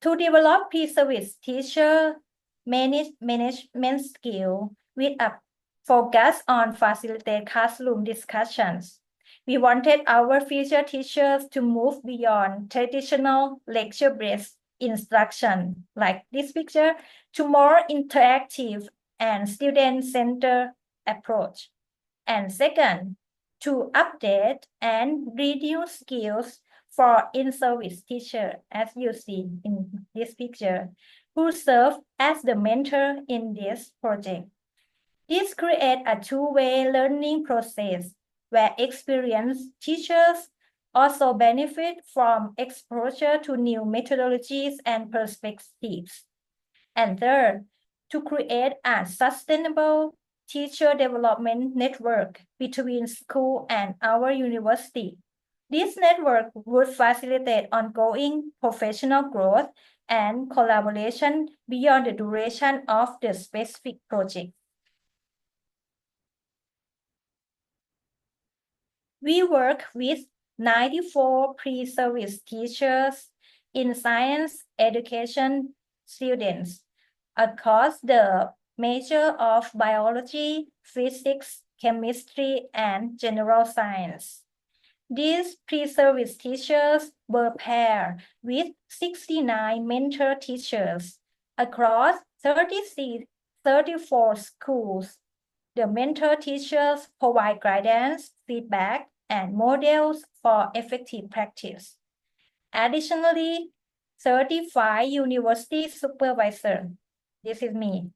To develop pre-service teacher management skill with a focus on facilitate classroom discussions. We wanted our future teachers to move beyond traditional lecture-based instruction, like this picture, to more interactive and student-centered approach. And second, to update and renew skills for in-service teacher, as you see in this picture, who serve as the mentor in this project. This creates a two-way learning process where experienced teachers also benefit from exposure to new methodologies and perspectives. And third, to create a sustainable teacher development network between school and our university. This network would facilitate ongoing professional growth and collaboration beyond the duration of the specific project. We work with 94 pre-service teachers in science education students across the major of biology, physics, chemistry, and general science. These pre-service teachers were paired with 69 mentor teachers across 34 schools. The mentor teachers provide guidance, feedback, and models for effective practice. Additionally, 35 university supervisors, this is me,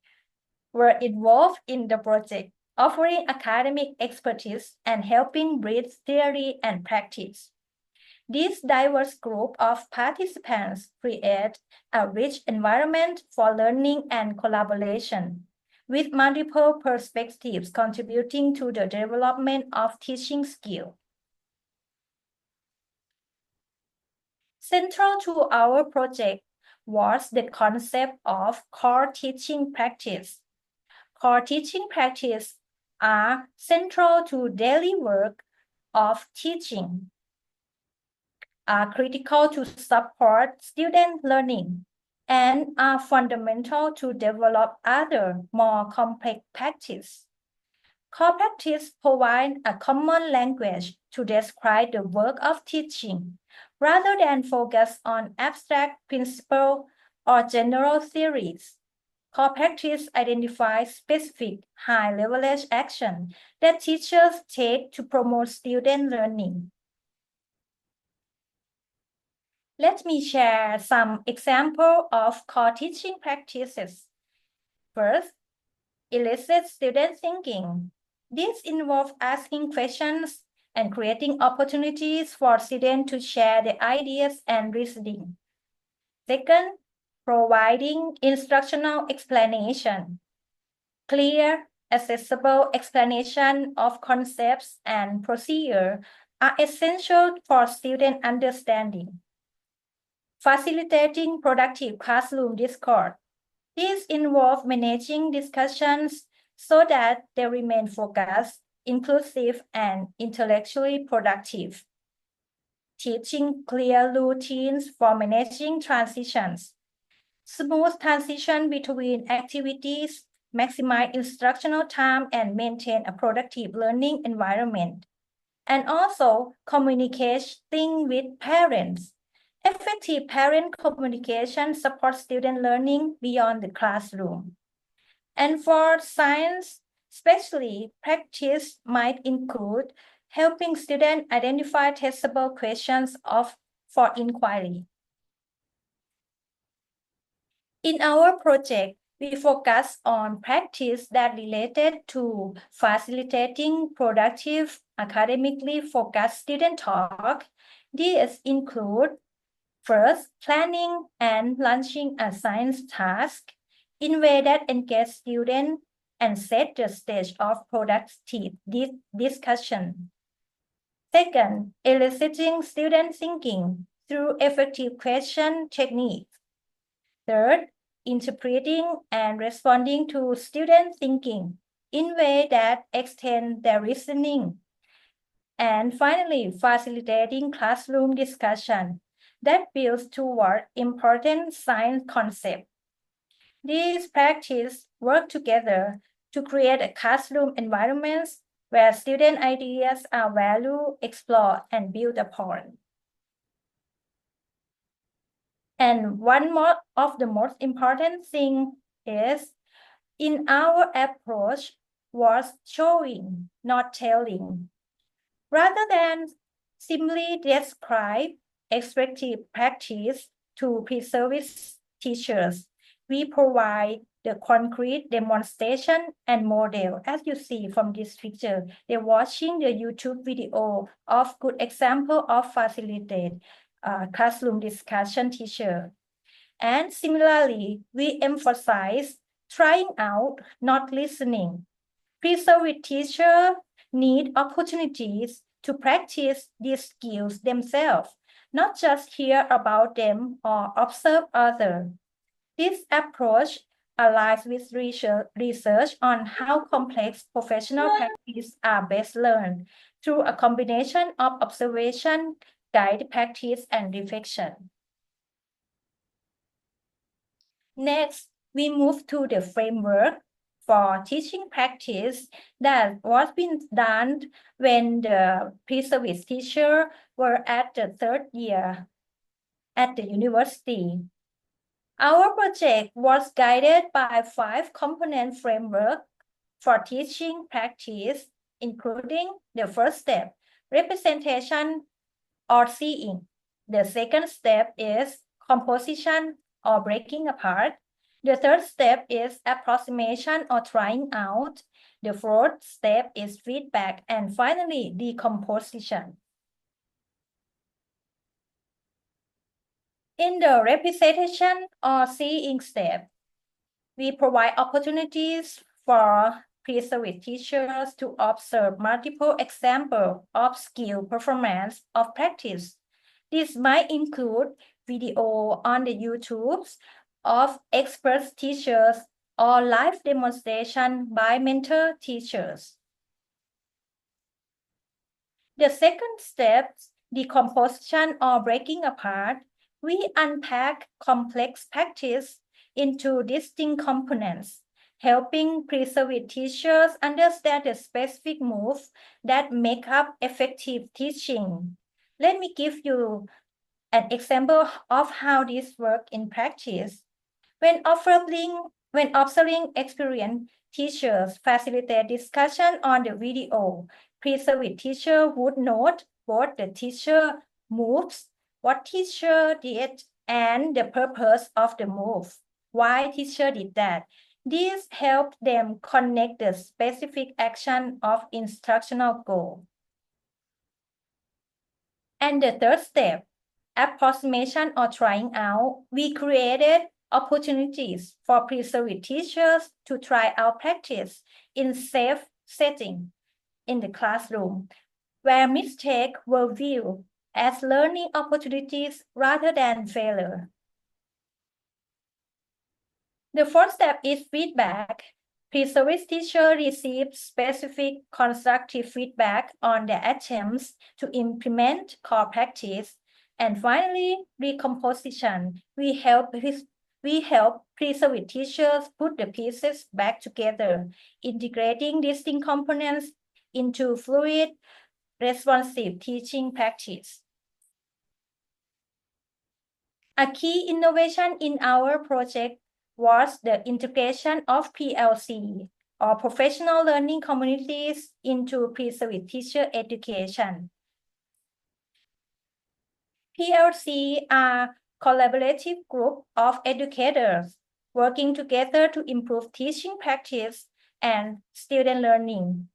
were involved in the project, offering academic expertise and helping bridge theory and practice. This diverse group of participants create a rich environment for learning and collaboration, with multiple perspectives contributing to the development of teaching skills. Central to our project was the concept of core teaching practice. Core teaching practice are central to daily work of teaching, are critical to support student learning, and are fundamental to develop other more complex practice. Core practice provide a common language to describe the work of teaching, rather than focus on abstract principles or general theories. Core practice identifies specific high-level action that teachers take to promote student learning. Let me share some examples of core teaching practices. First, elicit student thinking. This involves asking questions and creating opportunities for students to share their ideas and reasoning. Second, providing instructional explanation. Clear, accessible explanation of concepts and procedure are essential for student understanding. Facilitating productive classroom discourse. This involves managing discussions so that they remain focused, inclusive, and intellectually productive. Teaching clear routines for managing transitions. Smooth transition between activities, maximize instructional time, and maintain a productive learning environment. And also communicating with parents. Effective parent communication supports student learning beyond the classroom. And for science, especially practice might include helping students identify testable questions for inquiry. In our project, we focus on practice that related to facilitating productive, academically focused student talk. These include, first, planning and launching a science task in a way that engage students and set the stage of productive discussion. Second, eliciting student thinking through effective question techniques. Third, interpreting and responding to student thinking in a way that extend their reasoning. And finally, facilitating classroom discussion that builds toward important science concepts. These practices work together to create a classroom environment where student ideas are valued, explored, and built upon. And one more of the most important thing is in our approach was showing, not telling. Rather than simply describe effective practice to pre-service teachers, we provide the concrete demonstration and model. As you see from this picture, they're watching the YouTube video of good example of facilitate classroom discussion teacher. And similarly, we emphasize trying out, not listening. Pre-service teachers need opportunities to practice these skills themselves, not just hear about them or observe others. This approach aligns with research on how complex professional practice are best learned through a combination of observation, guided practice, and reflection. Next, we move to the framework for teaching practice that was being done when the pre-service teachers were at the third year at the university. Our project was guided by 5-component framework for teaching practice, including the first step, representation or seeing. The second step is composition or breaking apart. The third step is approximation or trying out. The fourth step is feedback. And finally, decomposition. In the representation or seeing step, we provide opportunities for pre-service teachers to observe multiple examples of skill performance of practice. This might include video on the YouTube of expert teachers or live demonstration by mentor teachers. The second step, decomposition or breaking apart, we unpack complex practice into distinct components, helping pre-service teachers understand the specific moves that make up effective teaching. Let me give you an example of how this works in practice. When observing experienced teachers facilitate discussion on the video, pre-service teacher would note both the teacher moves, what teacher did, and the purpose of the move. Why teacher did that? These help them connect the specific action of instructional goal. And the third step, approximation or trying out, we created opportunities for pre-service teachers to try out practice in safe setting in the classroom, where mistakes were viewed as learning opportunities rather than failure. The fourth step is feedback. Pre-service teacher received specific constructive feedback on their attempts to implement core practice. And finally, recomposition. We help pre-service teachers put the pieces back together, integrating distinct components into fluid, responsive teaching practice. A key innovation in our project was the integration of PLC, or professional learning communities, into pre-service teacher education. PLC are collaborative group of educators working together to improve teaching practice and student learning.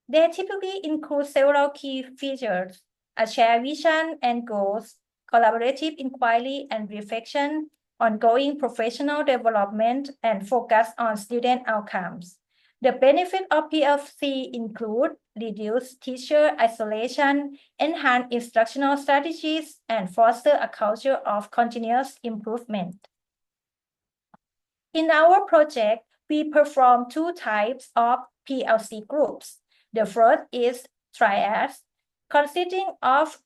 They typically include several key features: a shared vision and goals, collaborative inquiry and reflection, ongoing professional development, and focus on student outcomes. The benefit of PLC include reduced teacher isolation, enhanced instructional strategies, and foster a culture of continuous improvement. In our project, we perform two types of PLC groups. The first is triads, consisting of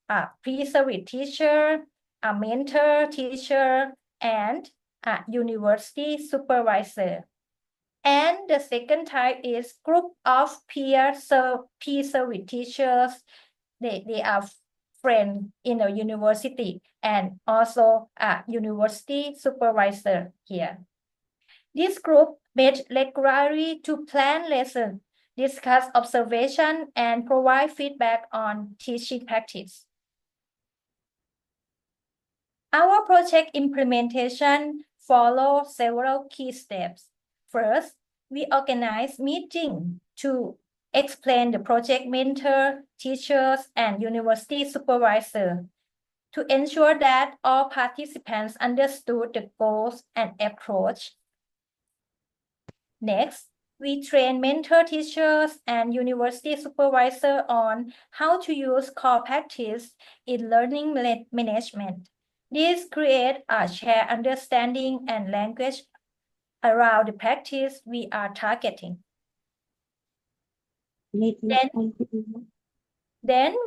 a pre-service teacher, a mentor teacher, and a university supervisor. And the second type is group of pre-service teachers. They are friends in a university and also a university supervisor here. This group met regularly to plan lessons, discuss observation, and provide feedback on teaching practice. Our project implementation follows several key steps. First, we organize meetings to explain the project mentor, teachers, and university supervisor to ensure that all participants understood the goals and approach. Next, we train mentor teachers and university supervisor on how to use core practice in learning management. This creates a shared understanding and language around the practice we are targeting. Then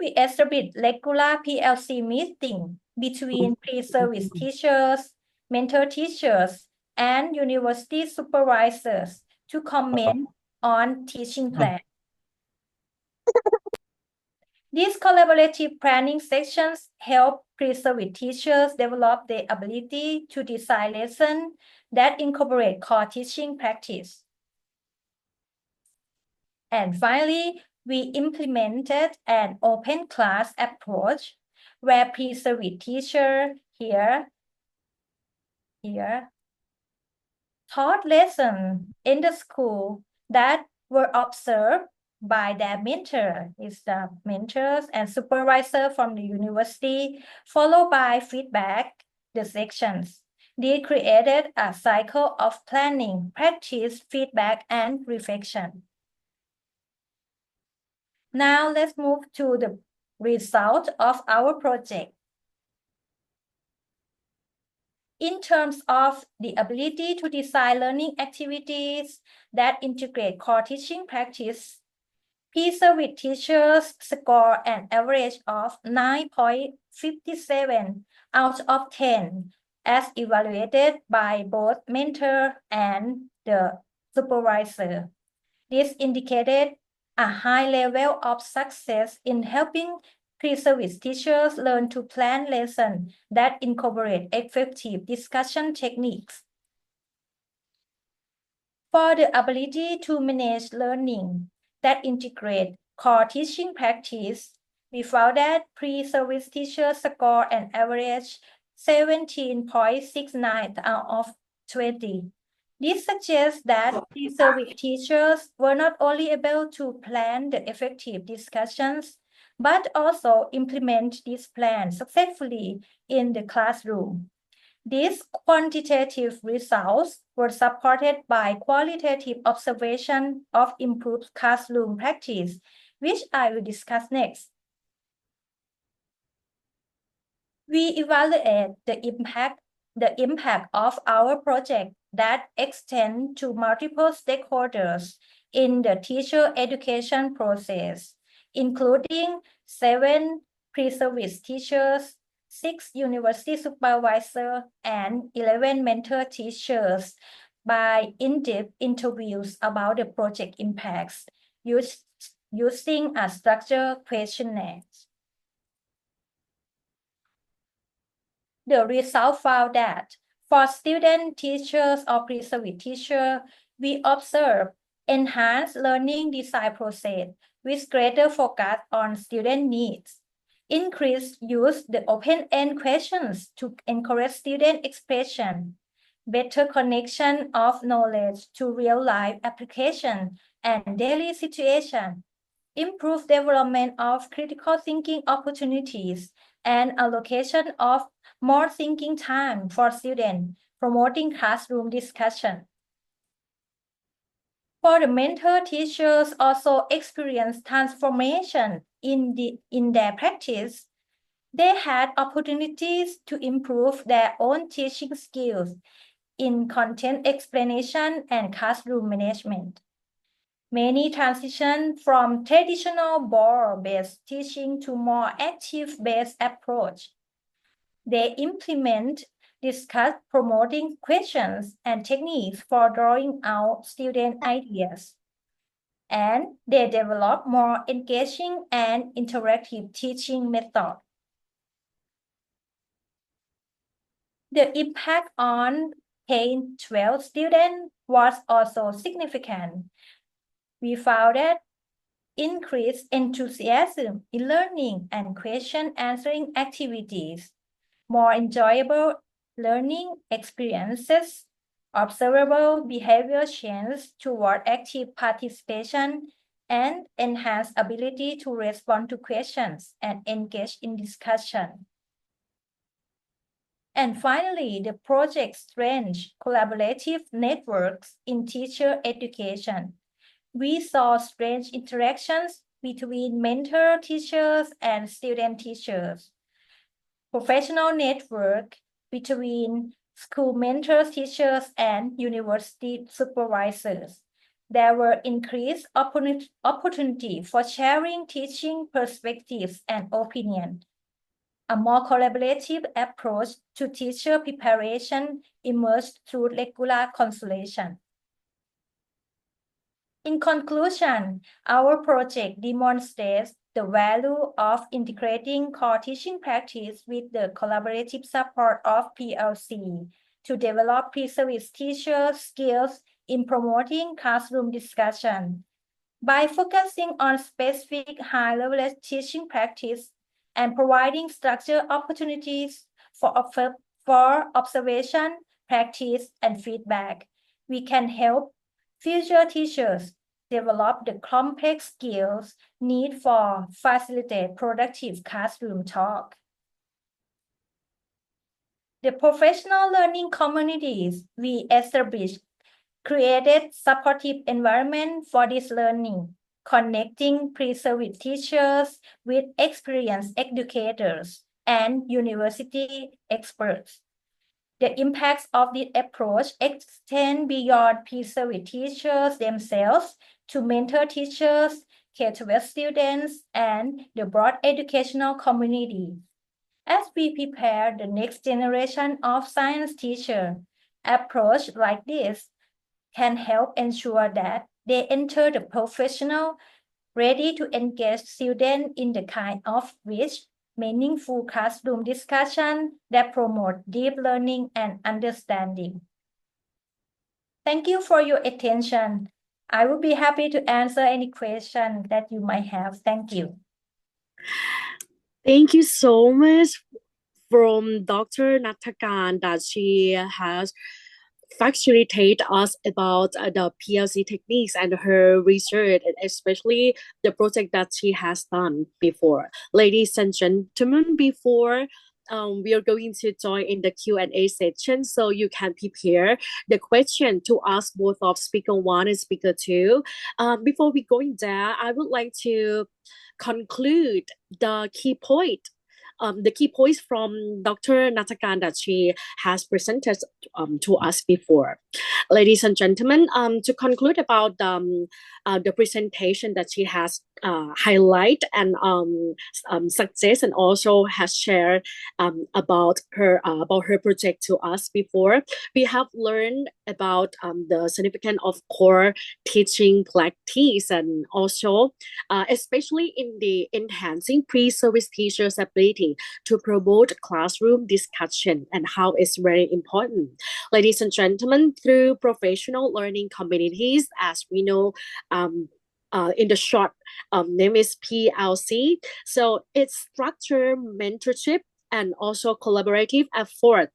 we establish regular PLC meeting between pre-service teachers, mentor teachers, and university supervisors to comment on teaching plan. These collaborative planning sessions help pre-service teachers develop the ability to design lessons that incorporate core teaching practice. And finally, we implemented an open class approach where pre-service teacher taught lessons in the school that were observed by their mentor, is the mentors and supervisor from the university, followed by feedback the sections. They created a cycle of planning, practice, feedback, and reflection. Now let's move to the result of our project. In terms of the ability to design learning activities that integrate core teaching practice, pre-service teachers score an average of 9.57 out of 10 as evaluated by both mentor and the supervisor. This indicated a high level of success in helping pre-service teachers learn to plan lessons that incorporate effective discussion techniques. For the ability to manage learning that integrate core teaching practice, we found that pre-service teachers score an average 17.69 out of 20. This suggests that pre-service teachers were not only able to plan the effective discussions, but also implement these plans successfully in the classroom. These quantitative results were supported by qualitative observation of improved classroom practice, which I will discuss next. We evaluate the impact of our project that extend to multiple stakeholders in the teacher education process, including 7 pre-service teachers, 6 university supervisors, and 11 mentor teachers by in-depth interviews about the project impacts using a structured questionnaire. The result found that for student teachers or pre-service teacher, we observe enhanced learning design process with greater focus on student needs. Increased use the open-end questions to encourage student expression, better connection of knowledge to real-life application and daily situation, improved development of critical thinking opportunities, and allocation of more thinking time for students, promoting classroom discussion. For the mentor teachers also experience transformation in their practice. They had opportunities to improve their own teaching skills in content explanation and classroom management. Many transition from traditional board-based teaching to more active-based approach. They implement, discuss promoting questions and techniques for drawing out student ideas. And they develop more engaging and interactive teaching methods. The impact on K-12 students was also significant. We found that increased enthusiasm in learning and question answering activities, more enjoyable learning experiences, observable behavior change toward active participation, and enhanced ability to respond to questions and engage in discussion. And finally, the project strengthens collaborative networks in teacher education. We saw strange interactions between mentor teachers and student teachers. Professional network between school mentors, teachers, and university supervisors. There were increased opportunity for sharing teaching perspectives and opinions. A more collaborative approach to teacher preparation emerged through regular consultation. In conclusion, our project demonstrates the value of integrating core teaching practice with the collaborative support of PLC to develop pre-service teacher skills in promoting classroom discussion. By focusing on specific high-level teaching practice and providing structured opportunities for observation, practice, and feedback, we can help future teachers develop the complex skills needed for facilitate productive classroom talk. The professional learning communities we established created supportive environment for this learning, connecting pre-service teachers with experienced educators and university experts. The impacts of this approach extend beyond pre-service teachers themselves to mentor teachers, K-12 students, and the broad educational community. As we prepare the next generation of science teachers, approach like this can help ensure that they enter the professional ready to engage students in the kind of rich, meaningful classroom discussion that promote deep learning and understanding. Thank you for your attention. I will be happy to answer any question that you might have. Thank you. Thank you so much from Dr. Nathakan that she has facilitate us about the PLC techniques and her research, and especially the project that she has done before. Ladies and gentlemen, before we are going to join in the Q&A section, so you can prepare the question to ask both of speaker 1 and speaker 2. Before we go in there, I would like to conclude the key points from Dr. Natakan that she has presented to us before. Ladies and gentlemen, to conclude about the presentation that she has highlight and success, and also has shared about her project to us before, we have learned about the significance of core teaching practice, and also especially in the enhancing pre-service teachers' ability to promote classroom discussion, and how it's very important. Ladies and gentlemen, through professional learning communities, as we know, in the short name is PLC. So it's structured mentorship and also collaborative effort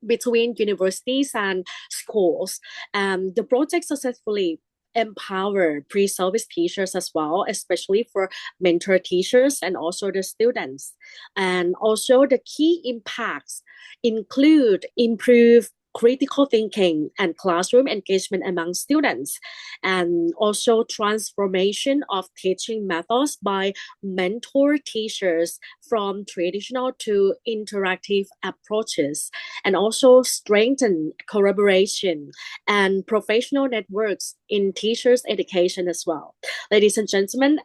between universities and schools. The project successfully empower pre-service teachers as well, especially for mentor teachers and also the students. And also the key impacts include improved critical thinking and classroom engagement among students, and also transformation of teaching methods by mentor teachers from traditional to interactive approaches, and also strengthen collaboration and professional networks in teachers' education as well. Ladies and gentlemen,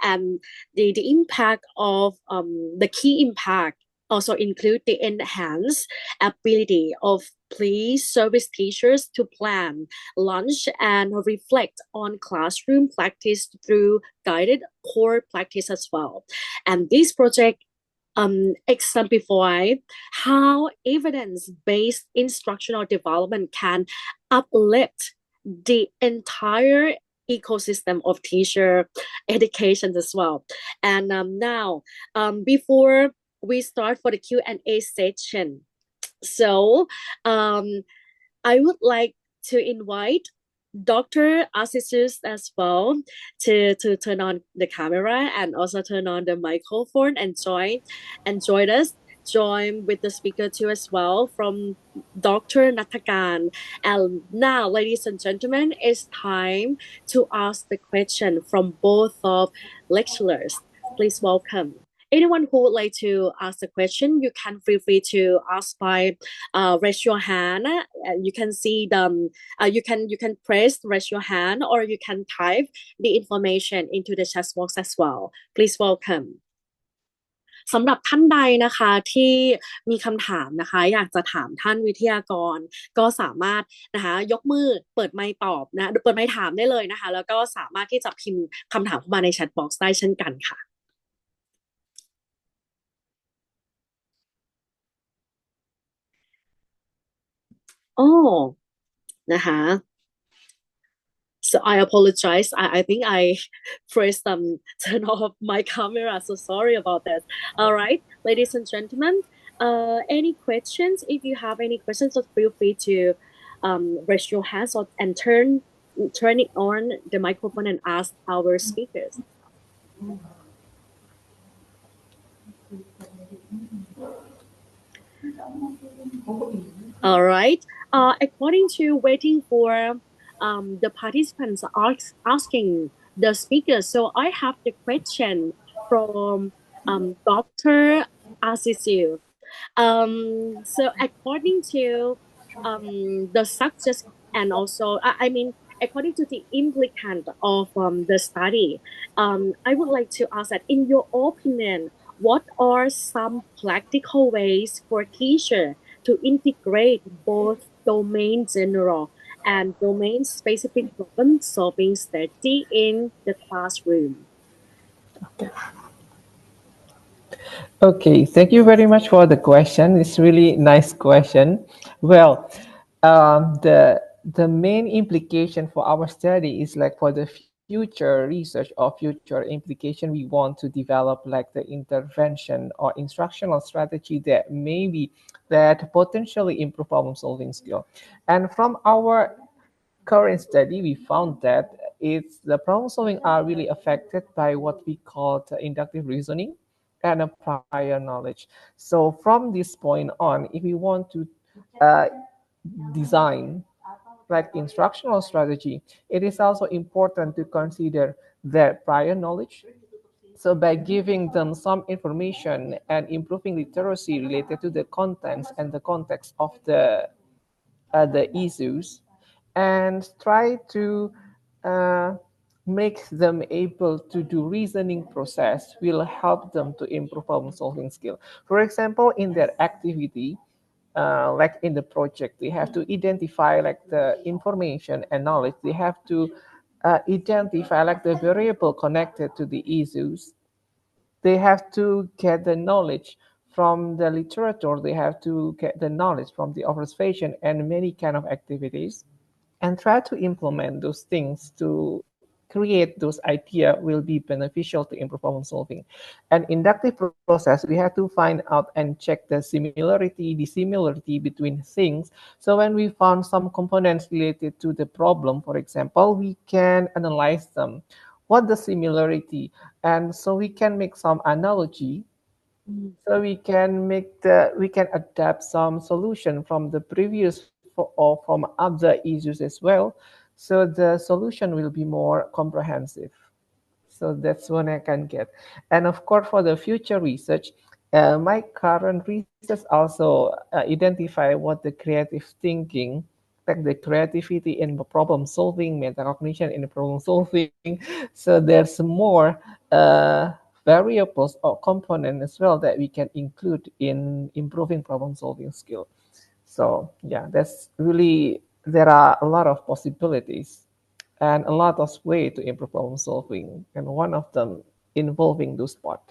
the impact of the key impact also include the enhanced ability of pre-service teachers to plan, launch, and reflect on classroom practice through guided core practice as well. And this project exemplify how evidence-based instructional development can uplift the entire ecosystem of teacher education as well. And now, before we start for the Q&A section, so I would like to invite Dr. Aziz as well to turn on the camera and also turn on the microphone and join with the speaker too as well from Dr. Natakan. And now, ladies and gentlemen, it's time to ask the question from both of lecturers. Please welcome. Anyone who would like to ask a question, you can feel free to ask by raise your hand. You can see the you can press raise your hand, or you can type the information into the chat box as well. Please welcome. สำหรับท่านใดนะคะที่มีคำถามนะคะอยากจะถามท่านวิทยากรก็สามารถนะคะยกมือเปิดไมค์ตอบนะเปิดไมค์ถามได้เลยนะคะแล้วก็สามารถที่จะพิมพ์คำถามเข้ามาในแชทบ็อกซ์ได้เช่นกันค่ะ Oh, so I apologize. I think I pressed turn off my camera. So sorry about that. All right, ladies and gentlemen, any questions? If you have any questions, so feel free to raise your hands and turn it on the microphone and ask our speakers. All right. According to waiting for the participants asking the speakers, so I have the question from Dr. Azizu. So according to the success, and also according to the implicant of the study, I would like to ask that, in your opinion, what are some practical ways for teachers to integrate both domain general and domain specific problem solving strategy in the classroom? Okay, thank you very much for the question. It's really nice question. Well, the main implication for our study is like for the future research or future implication, we want to develop like the intervention or instructional strategy that maybe that potentially improve problem solving skill. And from our current study, we found that it's the problem solving are really affected by what we call the inductive reasoning and a prior knowledge. So from this point on, if we want to design like instructional strategy, it is also important to consider their prior knowledge. So by giving them some information and improving literacy related to the contents and the context of the issues, and try to uh, make them able to do reasoning process will help them to improve problem solving skill. For example, in their activity, like in the project, they have to identify like the information and knowledge. They have to identify like the variable connected to the issues. They have to get the knowledge from the literature. They have to get the knowledge from the observation and many kind of activities, and try to implement those things to create those ideas will be beneficial to improve problem solving. And inductive process, we have to find out and check the similarity, dissimilarity between things. So when we found some components related to the problem, for example, we can analyze them. What the similarity, and so we can make some analogy. So we can adapt some solution from the previous or from other issues as well. So the solution will be more comprehensive. So that's what I can get. And of course, for the future research, my current research also identify what the creative thinking, like the creativity in problem solving, metacognition in problem solving. So there's more variables or component as well that we can include in improving problem solving skill. So yeah, that's really, there are a lot of possibilities and a lot of ways to improve problem solving, and one of them involving those part.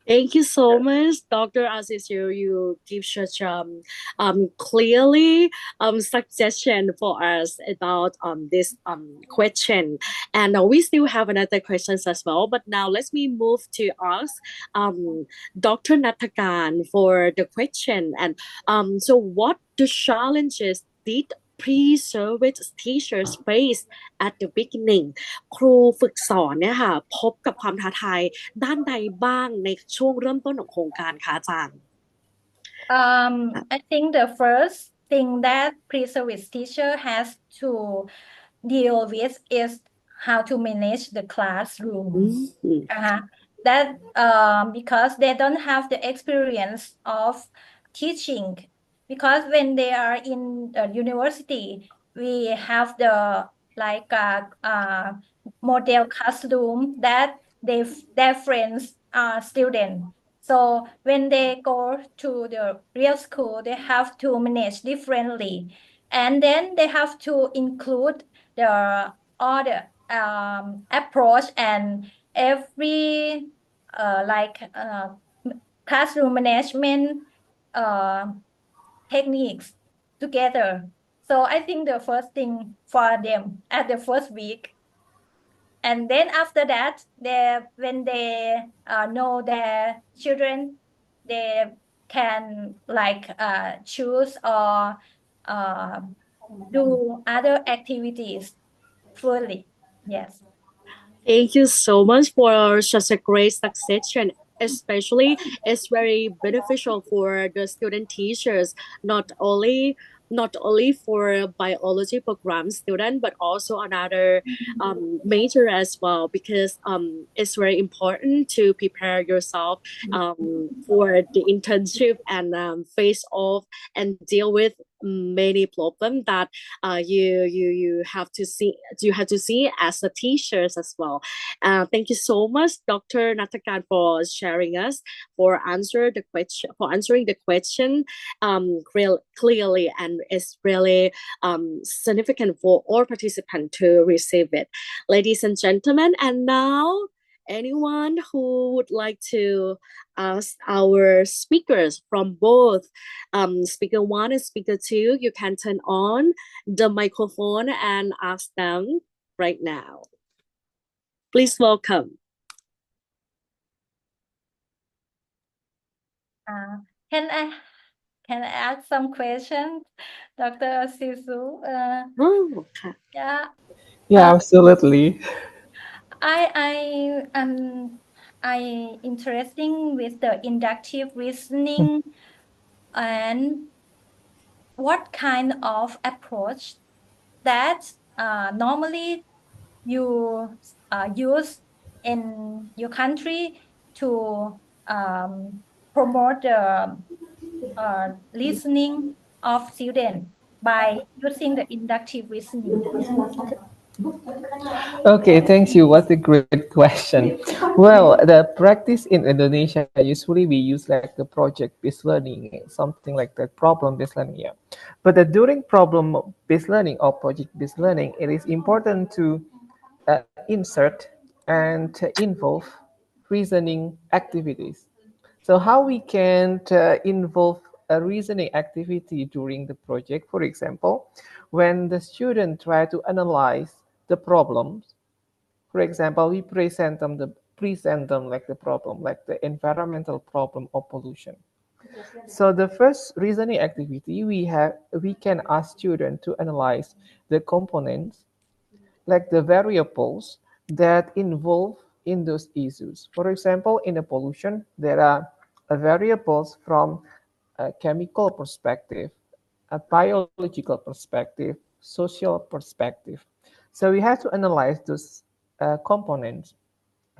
Thank you so much, Dr. Aziz. You give such clearly suggestion for us about this question, and we still have another questions as well. But now let me move to ask Dr. Nathakan for the question. And so what the challenges did pre-service teachers face at the beginning ครูฝึกสอนเนี่ยค่ะพบกับความท้าทายด้านใดบ้างในช่วงเริ่มต้นของโครงการคะอาจารย์ I think the first thing that pre-service teacher has to deal with is how to manage the classroom. That because they don't have the experience of teaching. Because when they are in university, we have the like model classroom that their friends are students. So when they go to the real school, they have to manage differently, and then they have to include the other approach and every classroom management techniques together. So I think the first thing for them at the first week, and then after that, when they know their children, they can choose or do other activities fully. Yes. Thank you so much for such a great suggestion. Especially, it's very beneficial for the student teachers, not only for biology program student, but also another major as well, because it's very important to prepare yourself for the internship and face off and deal with many problems that you have to see as a teachers as well. Thank you so much, Dr. Nathakan, for sharing us, for answering the question clearly, and it's really significant for all participants to receive it. Ladies and gentlemen, and now anyone who would like to ask our speakers from both speaker 1 and speaker 2, you can turn on the microphone and ask them right now. Please welcome. Can I ask some questions, Dr. Sisu? Oh, okay. Yeah. Yeah, absolutely. I interesting with the inductive reasoning and what kind of approach that normally you use in your country to promote the listening of students by using the inductive reasoning. Okay, thank you. What a great question. Well, the practice in Indonesia, usually we use like the project-based learning, something like that, problem-based learning. Yeah. But during problem-based learning or project-based learning, it is important to insert and involve reasoning activities. So how we can involve a reasoning activity during the project, for example, when the student try to analyze the problems, for example, we present them like the problem, like the environmental problem or pollution. So the first reasoning activity we can ask students to analyze the components, like the variables that involve in those issues. For example, in the pollution, there are variables from a chemical perspective, a biological perspective, social perspective. So we have to analyze those components.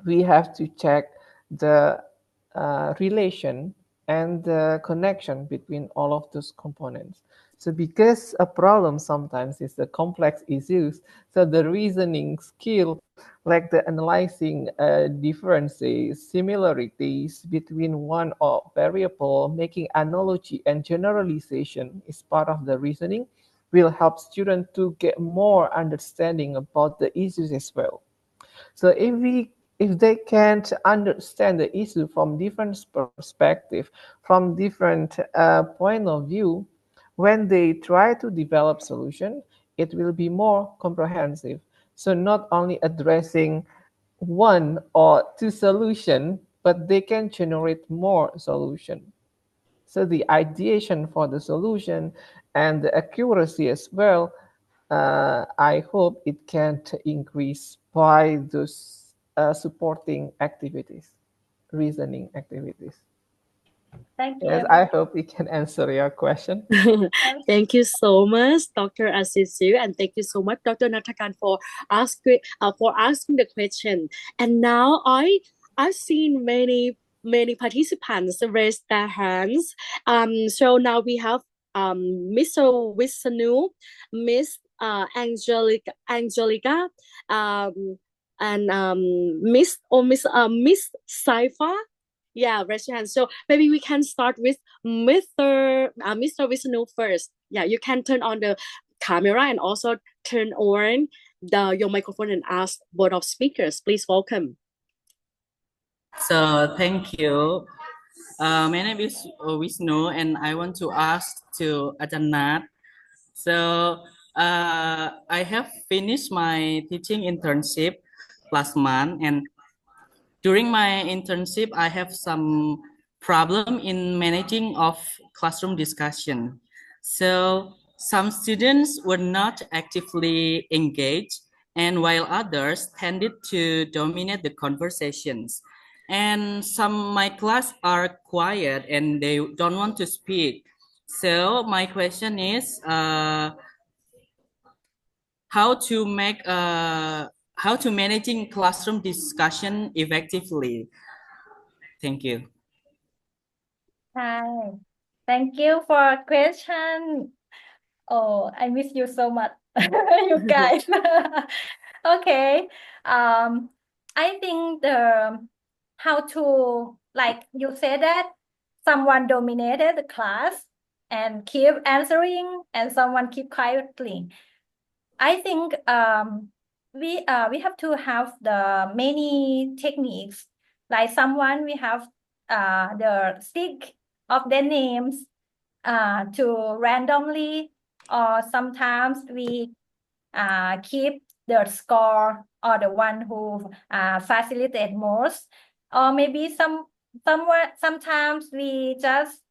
We have to check the relation and the connection between all of those components. So because a problem sometimes is a complex issues, so the reasoning skill, like the analyzing differences, similarities between one or variable, making analogy and generalization is part of the reasoning, will help students to get more understanding about the issues as well. So if they can't understand the issue from different perspective, from different point of view, when they try to develop solution, it will be more comprehensive. So not only addressing one or two solution, but they can generate more solution. So the ideation for the solution and the accuracy as well, I hope it can increase by those supporting activities, reasoning activities. Thank Yes, you. I hope we can answer your question. Thank you so much, Dr. Asisu, and thank you so much, Dr. Natakan, for asking the question. And now I've seen many participants raise their hands. So now we have Mr. Wisanu, Miss Angelica, and Miss Saifa. Yeah, raise your hand. So maybe we can start with Mr. Vishnu first. Yeah, you can turn on the camera and also turn on your microphone and ask both of speakers. Please welcome. So thank you. My name is Vishnu, and I want to ask to Ajahn Nat. So I have finished my teaching internship last month, and during my internship, I have some problem in managing of classroom discussion. So some students were not actively engaged, and while others tended to dominate the conversations. And some my class are quiet and they don't want to speak. So my question is, how to make how to managing classroom discussion effectively. Thank you. Hi. Thank you for question. Oh, I miss you so much, you guys. Okay. I think how to, like you said, that someone dominated the class and keep answering and someone keep quietly. I think we have to have the many techniques. Like someone we have the stick of their names to randomly, or sometimes we keep the score or the one who facilitate most, or maybe sometimes we just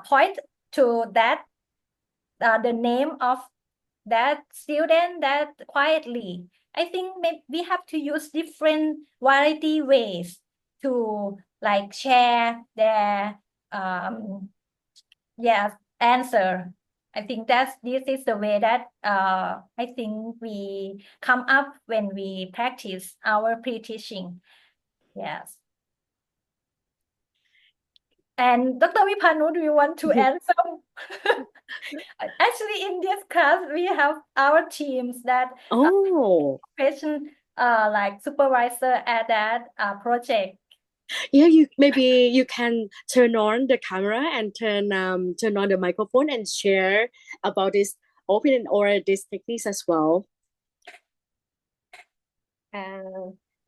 point to that the name of that student that quietly. I think maybe we have to use different variety ways to like share their answer. I think this is the way that I think we come up when we practice our pre-teaching. Yes. And Dr. Vipanu, do you want to add some? Actually, in this class, we have our teams that question like supervisor at that project. Yeah, maybe you can turn on the camera and turn on the microphone and share about this opinion or these techniques as well.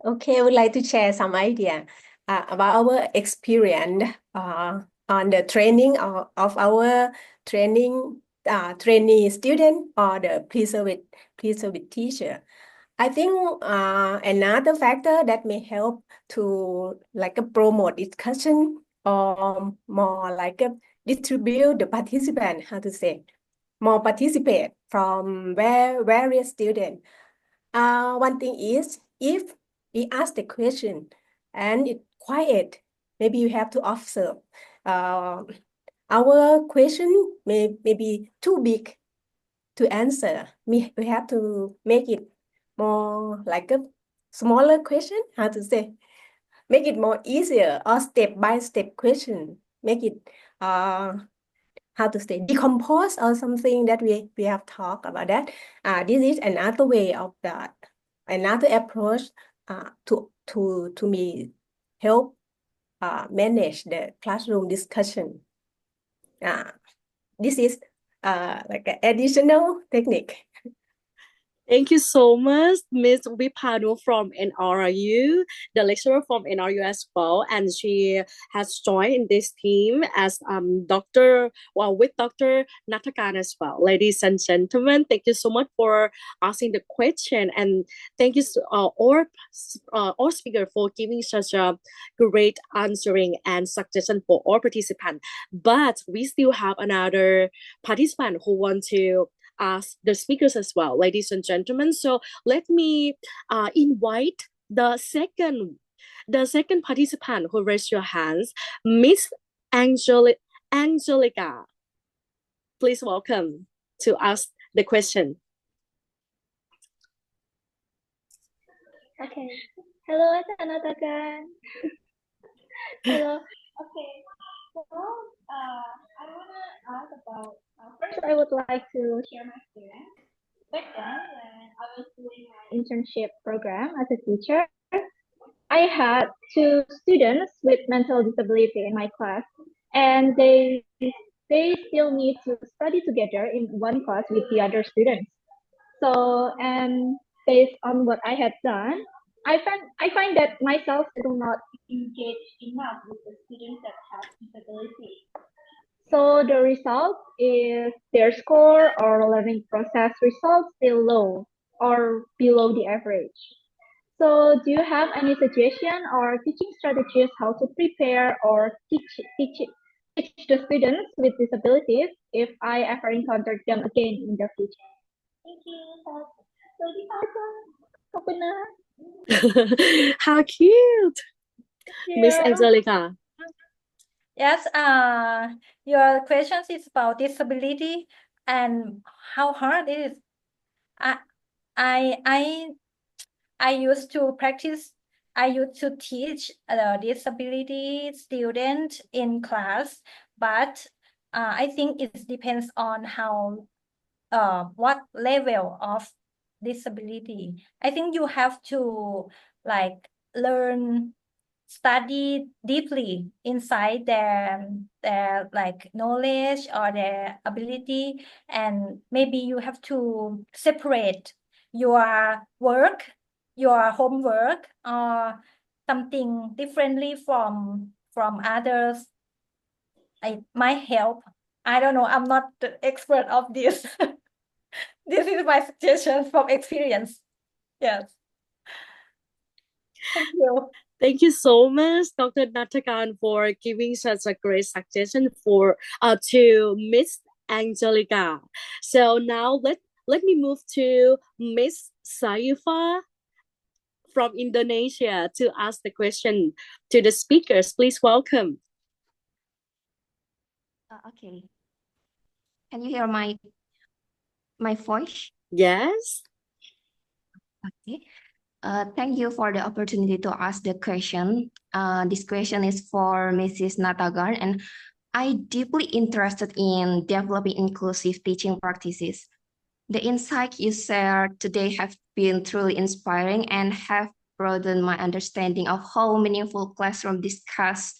Okay, I would like to share some idea about our experience on the training of our trainee student or the pre-service teacher. I think another factor that may help to promote discussion or more distribute the participant, more participate from various students. One thing is, if we ask the question and it's quiet, maybe you have to observe. Our question may be too big to answer. We have to make it more like a smaller question, make it more easier or step-by-step question, make it decompose or something that we have talked about that. This is another way of that, another approach to me help manage the classroom discussion. This is like an additional technique. Thank you so much, Ms. Vipanu from NRRU, the lecturer from NRRU as well, and she has joined in this team as with Dr. Nathakan as well. Ladies and gentlemen, thank you so much for asking the question, and thank you all speakers for giving such a great answering and suggestion for all participants. But we still have another participant who want to ask the speakers as well, ladies and gentlemen. So let me invite the second participant who raised your hands, Miss Angelica. Please welcome to ask the question. Okay. Hello, Nathakan. Hello. Okay. So, I wanna ask about. First, I would like to share my experience. Back then, when I was doing my internship program as a teacher, I had 2 students with mental disability in my class, and they still need to study together in one class with the other students. So, and based on what I had done, I find that myself do not engage enough with the students that have disability. So the result is their score or learning process results still low or below the average. So do you have any suggestion or teaching strategies how to prepare or teach the students with disabilities if I ever encounter them again in the future? Thank you. How cute, Miss Angelica. Yes, your question is about disability and how hard it is. I used to practice. I used to teach disability student in class, but I think it depends on how what level of disability. I think you have to like study deeply inside their like knowledge or their ability, and maybe you have to separate your work, your homework, or something differently from others. It might help. I don't know, I'm not the expert of this. This is my suggestion from experience. Yes. Thank you. Thank you so much, Dr. Natakan, for giving such a great suggestion for to Miss Angelica. So now let me move to Miss Saifa from Indonesia to ask the question to the speakers. Please welcome. Okay. Can you hear my voice? Yes. Okay. Thank you for the opportunity to ask the question. This question is for Mrs. Natagan, and I deeply interested in developing inclusive teaching practices. The insights you shared today have been truly inspiring and have broadened my understanding of how meaningful classroom discuss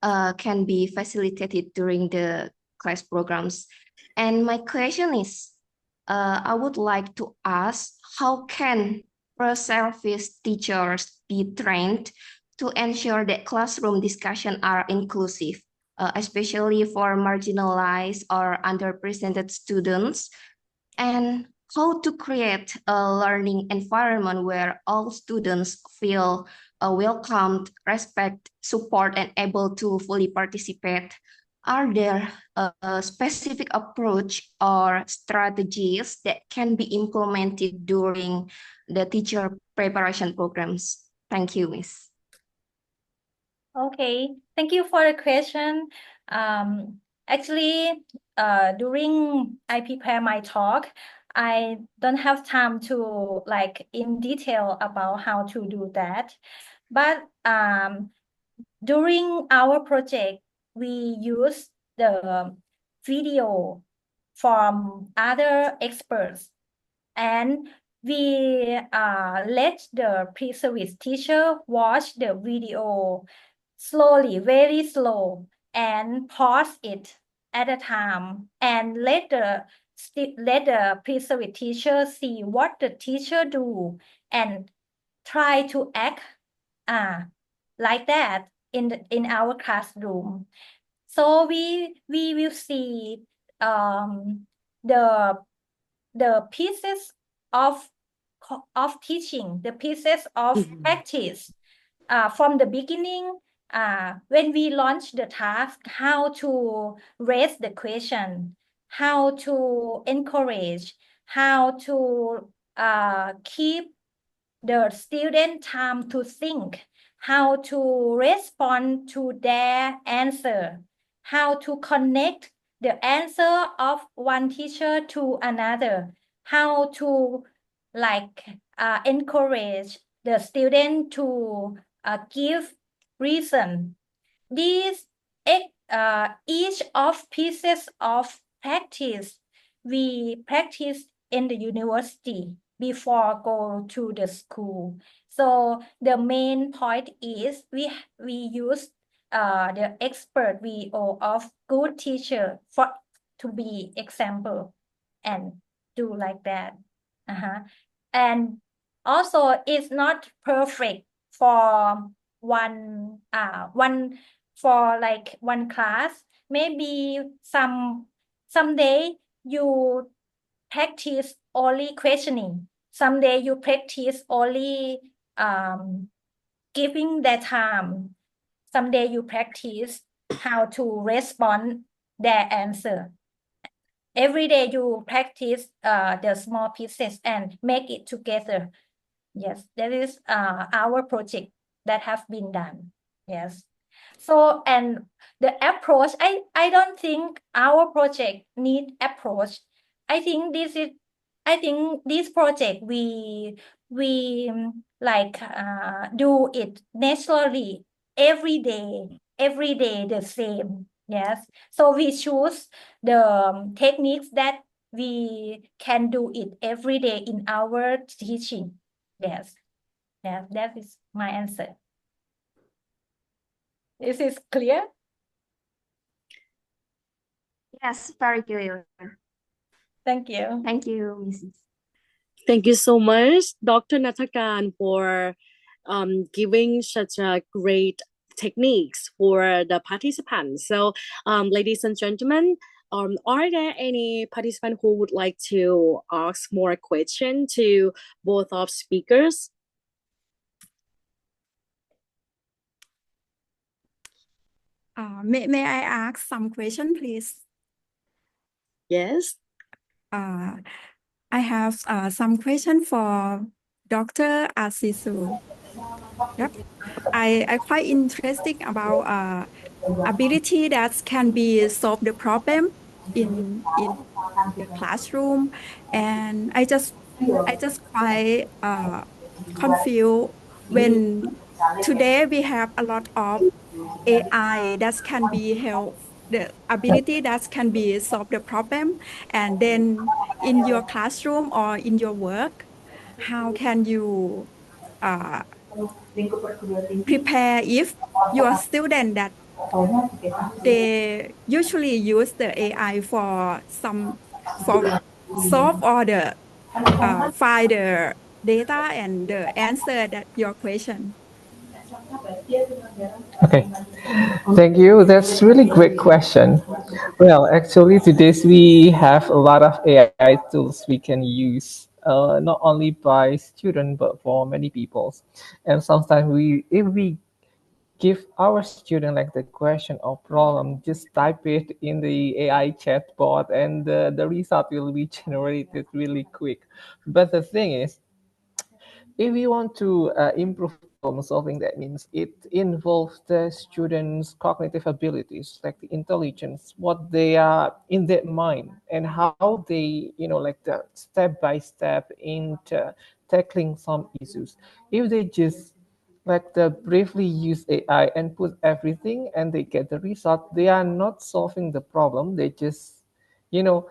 can be facilitated during the class programs. And my question is, I would like to ask, how can pro-service teachers be trained to ensure that classroom discussion are inclusive, especially for marginalized or underrepresented students, and how to create a learning environment where all students feel welcomed, respect, support, and able to fully participate? Are there a specific approach or strategies that can be implemented during the teacher preparation programs? Thank you, Miss. Okay, thank you for the question. Actually, during I prepare my talk, I don't have time to like in detail about how to do that. But during our project, we use the video from other experts, and we let the pre-service teacher watch the video slowly, very slow, and pause it at a time, and let the pre-service teacher see what the teacher do and try to act like that in our classroom. So we will see the pieces of teaching, the pieces of practice from the beginning, when we launch the task, how to raise the question, how to encourage, how to keep the student time to think, how to respond to their answer, how to connect the answer of one teacher to another, how to like encourage the student to give reason. These each of pieces of practice we practice in the university before go to the school. So the main point is we use the expert VO of good teacher to be example and do like that. And also it's not perfect for one for like one class. Maybe someday you practice only questioning, someday you practice only giving their time, someday you practice how to respond their answer. Every day you practice the small pieces and make it together. Yes, that is our project that have been done. Yes. So, and the approach, I don't think our project need approach. I think this project we like do it naturally every day the same. Yes. So we choose the techniques that we can do it every day in our teaching. Yes. Yeah, that is my answer. Is this clear? Yes, very clear. Thank you. Thank you, Mrs. Thank you so much, Dr. Natakan, for giving such a great techniques for the participants. So, ladies and gentlemen, Are there any participants who would like to ask more question to both of speakers? May I ask some question, please? Yes. I have some question for Dr. Asisu. Yep. I quite interested about ability that can be solve the problem in the classroom, and I just quite confused when today we have a lot of AI that can be help the ability that can be solve the problem, and then in your classroom or in your work, how can you prepare if your student that they usually use the AI for solve or the find the data and the answer that your question. Okay, thank you. That's really great question. Well, actually, today we have a lot of AI tools we can use, not only by students but for many people. And sometimes if we give our student like the question or problem, just type it in the AI chatbot, and the result will be generated really quick. But the thing is, if we want to improve problem solving, that means it involves the students' cognitive abilities, like the intelligence, what they are in their mind, and how they, like the step by step into tackling some issues. If they just like the briefly use AI and put everything and they get the result, they are not solving the problem. They just, you know,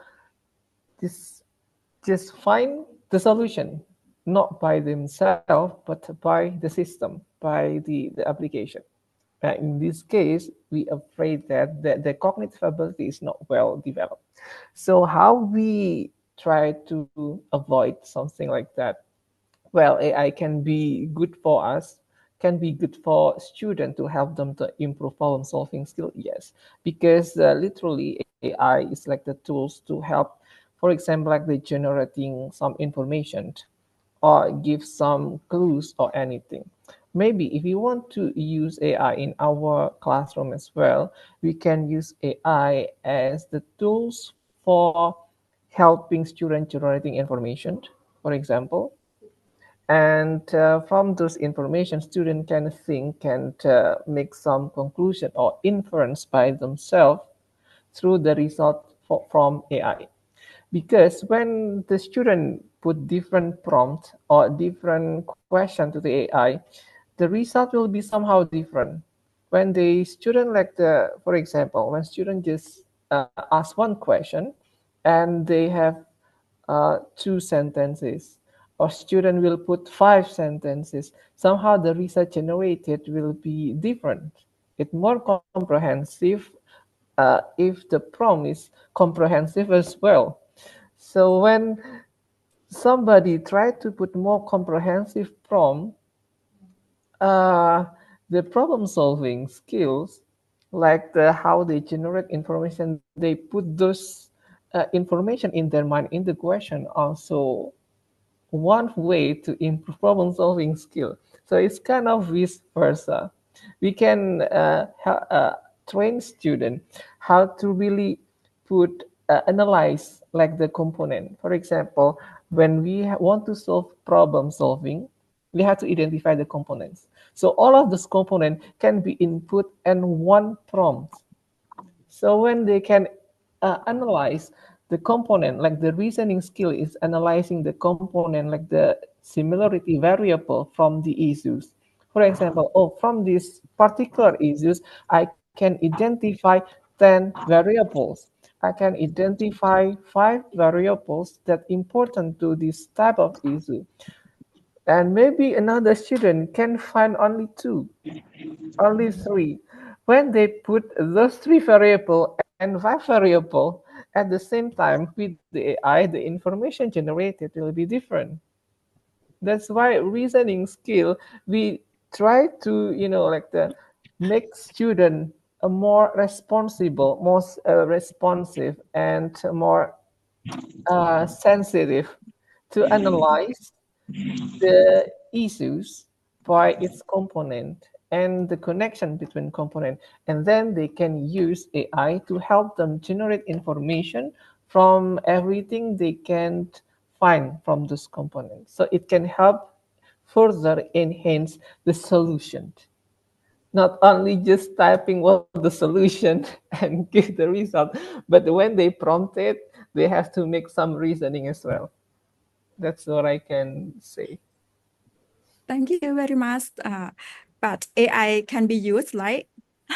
just find the solution, not by themselves, but by the system, by the application. In this case, we are afraid that the cognitive ability is not well developed. So how we try to avoid something like that? Well, AI can be good for us, can be good for students to help them to improve problem solving skill. Yes, because literally AI is like the tools to help, for example, like the generating some information or give some clues or anything. Maybe if you want to use AI in our classroom as well, we can use AI as the tools for helping students generating information, for example. And from those information, students can think and make some conclusion or inference by themselves through the result from AI. Because when the student put different prompt or different question to the AI, the result will be somehow different. When the student for example, when student just ask one question and they have two sentences, or student will put 5 sentences, somehow the result generated will be different. It's more comprehensive if the prompt is comprehensive as well. So when somebody tried to put more comprehensive prompt, the problem solving skills, like how they generate information, they put those information in their mind in the question, also one way to improve problem solving skill. So it's kind of vice versa. We can train student how to really put analyze like the component. For example, when we want to solve problem solving, we have to identify the components. So all of those components can be input in one prompt. So when they can analyze the component, like the reasoning skill is analyzing the component, like the similarity variable from the issues. For example, from these particular issues, I can identify 10 variables. I can identify 5 variables that important to this type of issue. And maybe another student can find only 2, only 3. When they put those 3 variable and 5 variable at the same time with the AI, the information generated will be different. That's why reasoning skill, we try to, make student a more responsible, responsive, and more sensitive to analyze the issues by its component and the connection between component, and then they can use AI to help them generate information from everything they can find from those components. So it can help further enhance the solution, not only just typing what the solution and give the result, but when they prompt it, they have to make some reasoning as well. That's what I can say. Thank you very much. But AI can be used, right?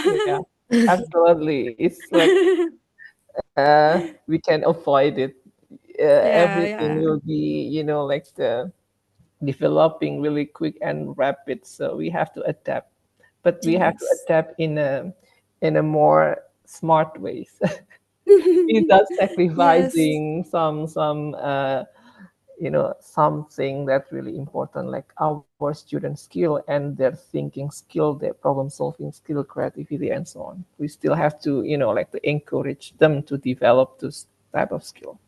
Yeah, absolutely. It's like we can avoid it. Everything will be, like the developing really quick and rapid. So we have to adapt, but we have to Yes. adapt in a more smart ways, without Yes. sacrificing something that's really important, like our student skill and their thinking skill, their problem solving skill, creativity, and so on. We still have to, like to encourage them to develop this type of skill.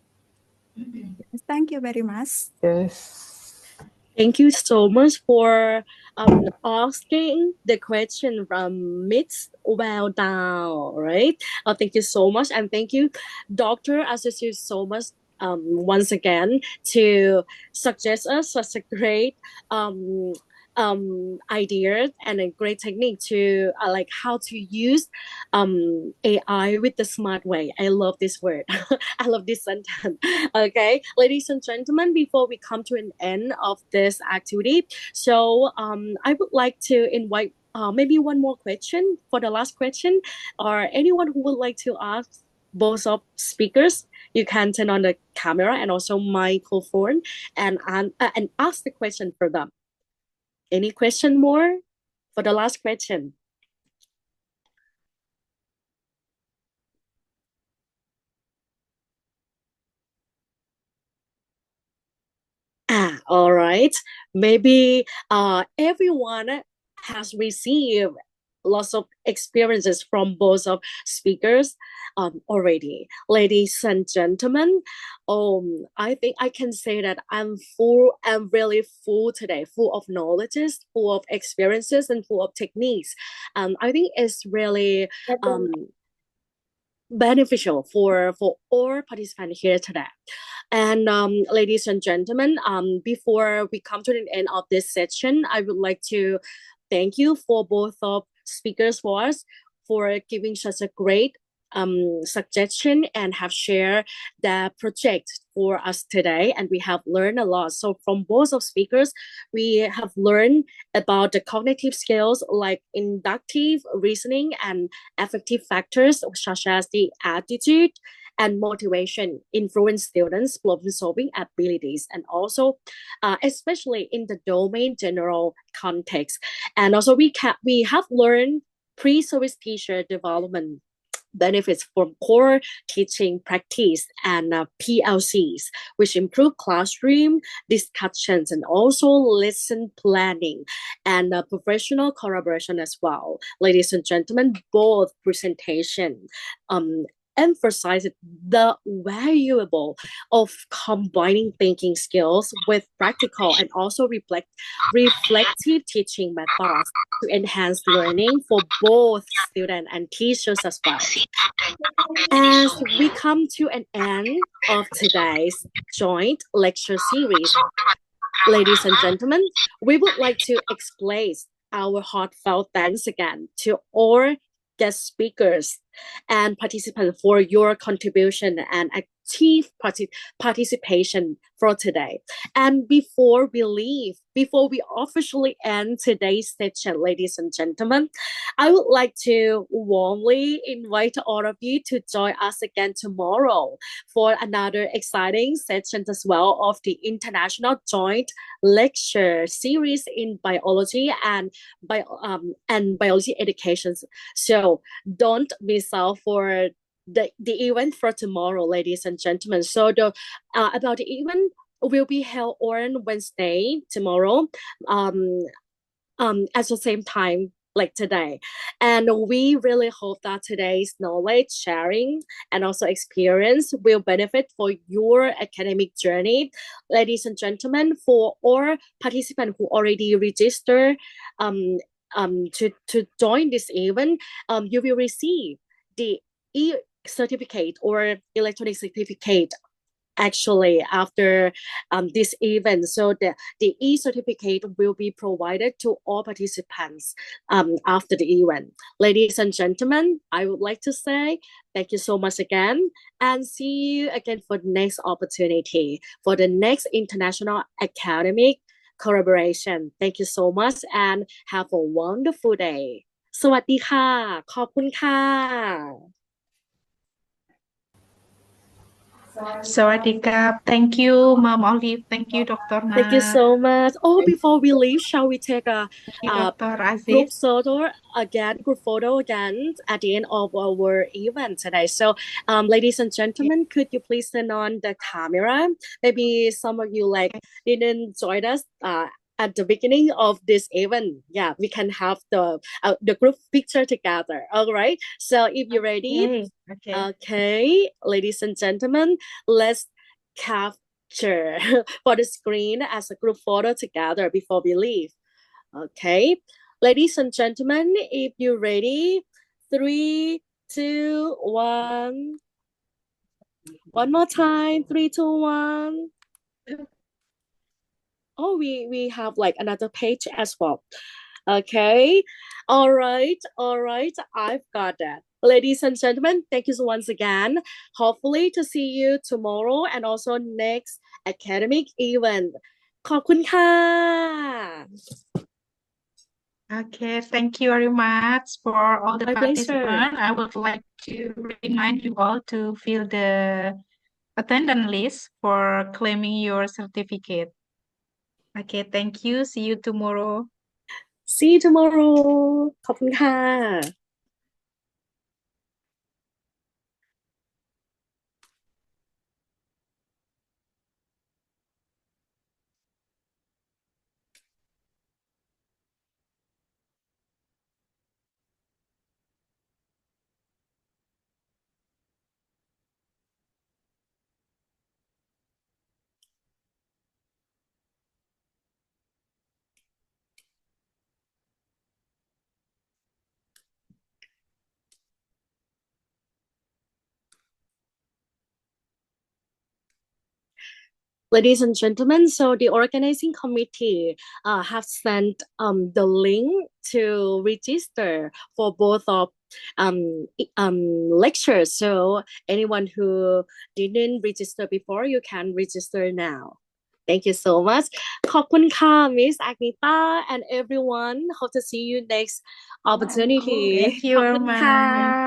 Thank you very much. Yes. Thank you so much for asking the question from Miss Well Down, right? Thank you so much, and thank you, Dr. Asisu, so much once again to suggest us such a great idea and a great technique to like how to use AI with the smart way. I love this word. I love this sentence. Okay, ladies and gentlemen, before we come to an end of this activity, so I would like to invite maybe one more question for the last question, or anyone who would like to ask both of speakers. You can turn on the camera and also microphone and ask the question for them. Any question more for the last question? All right. Maybe everyone has received lots of experiences from both of speakers already. Ladies and gentlemen, I think I can say that I'm really full today, full of knowledges, full of experiences, and full of techniques. I think it's really beneficial for all participants here today. And ladies and gentlemen, before we come to the end of this session, I would like to thank you for both of speakers for us for giving such a great suggestion and have shared the project for us today, and we have learned a lot. So from both of speakers, we have learned about the cognitive skills like inductive reasoning and affective factors such as the attitude and motivation influence students' problem-solving abilities, and also especially in the domain general context. And also we have learned pre-service teacher development benefits from core teaching practice and PLCs, which improve classroom discussions and also lesson planning and professional collaboration as well. Ladies and gentlemen, both presentation emphasize the valuable of combining thinking skills with practical and also reflective teaching methods to enhance learning for both students and teachers as well. As we come to an end of today's joint lecture series, ladies and gentlemen, we would like to express our heartfelt thanks again to all guest speakers and participants for your contribution and active participation for today. And before we officially end today's session, ladies and gentlemen, I would like to warmly invite all of you to join us again tomorrow for another exciting session as well of the International Joint Lecture Series in Biology and Biology Education. So don't miss out for the event for tomorrow, ladies and gentlemen. So about the event will be held on Wednesday tomorrow at the same time like today. And we really hope that today's knowledge sharing and also experience will benefit for your academic journey. Ladies and gentlemen, for all participants who already registered to join this event, you will receive the e-certificate or electronic certificate actually after this event. So the e-certificate will be provided to all participants after the event. Ladies and gentlemen, I would like to say thank you so much again and see you again for the next opportunity for the next international academic collaboration. Thank you so much and have a wonderful day. สวัสดีค่ะ ขอบคุณค่ะ Sawadee-krap. Thank you, Mom Olive. Thank you, Dr. Thank you Nat. so much. Oh, before we leave, shall we take a Thank you, Dr. group Aziz. photo again at the end of our event today? So, ladies and gentlemen, could you please turn on the camera? Maybe some of you didn't join us at the beginning of this event. Yeah, we can have the group picture together. All right. So if you're ready, okay, ladies and gentlemen, let's capture for the screen as a group photo together before we leave. Okay, ladies and gentlemen, if you're ready, 3, 2, 1. One more time, 3, 2, 1. Oh, we have another page as well. Okay, all right, I've got that. Ladies and gentlemen, thank you once again. Hopefully to see you tomorrow and also next academic event. ขอบคุณค่ะ Okay, thank you very much for all the My pleasure. participants. I would like to remind you all to fill the attendance list for claiming your certificate. Okay, thank you. See you tomorrow. See you tomorrow. ขอบคุณค่ะ Ladies and gentlemen, so the organizing committee have sent the link to register for both of lectures. So anyone who didn't register before, you can register now. Thank you so much. ขอบคุณค่ะ Miss Agnita and everyone. Hope to see you next opportunity. Thank you ขอบ very คุณค่ะ much.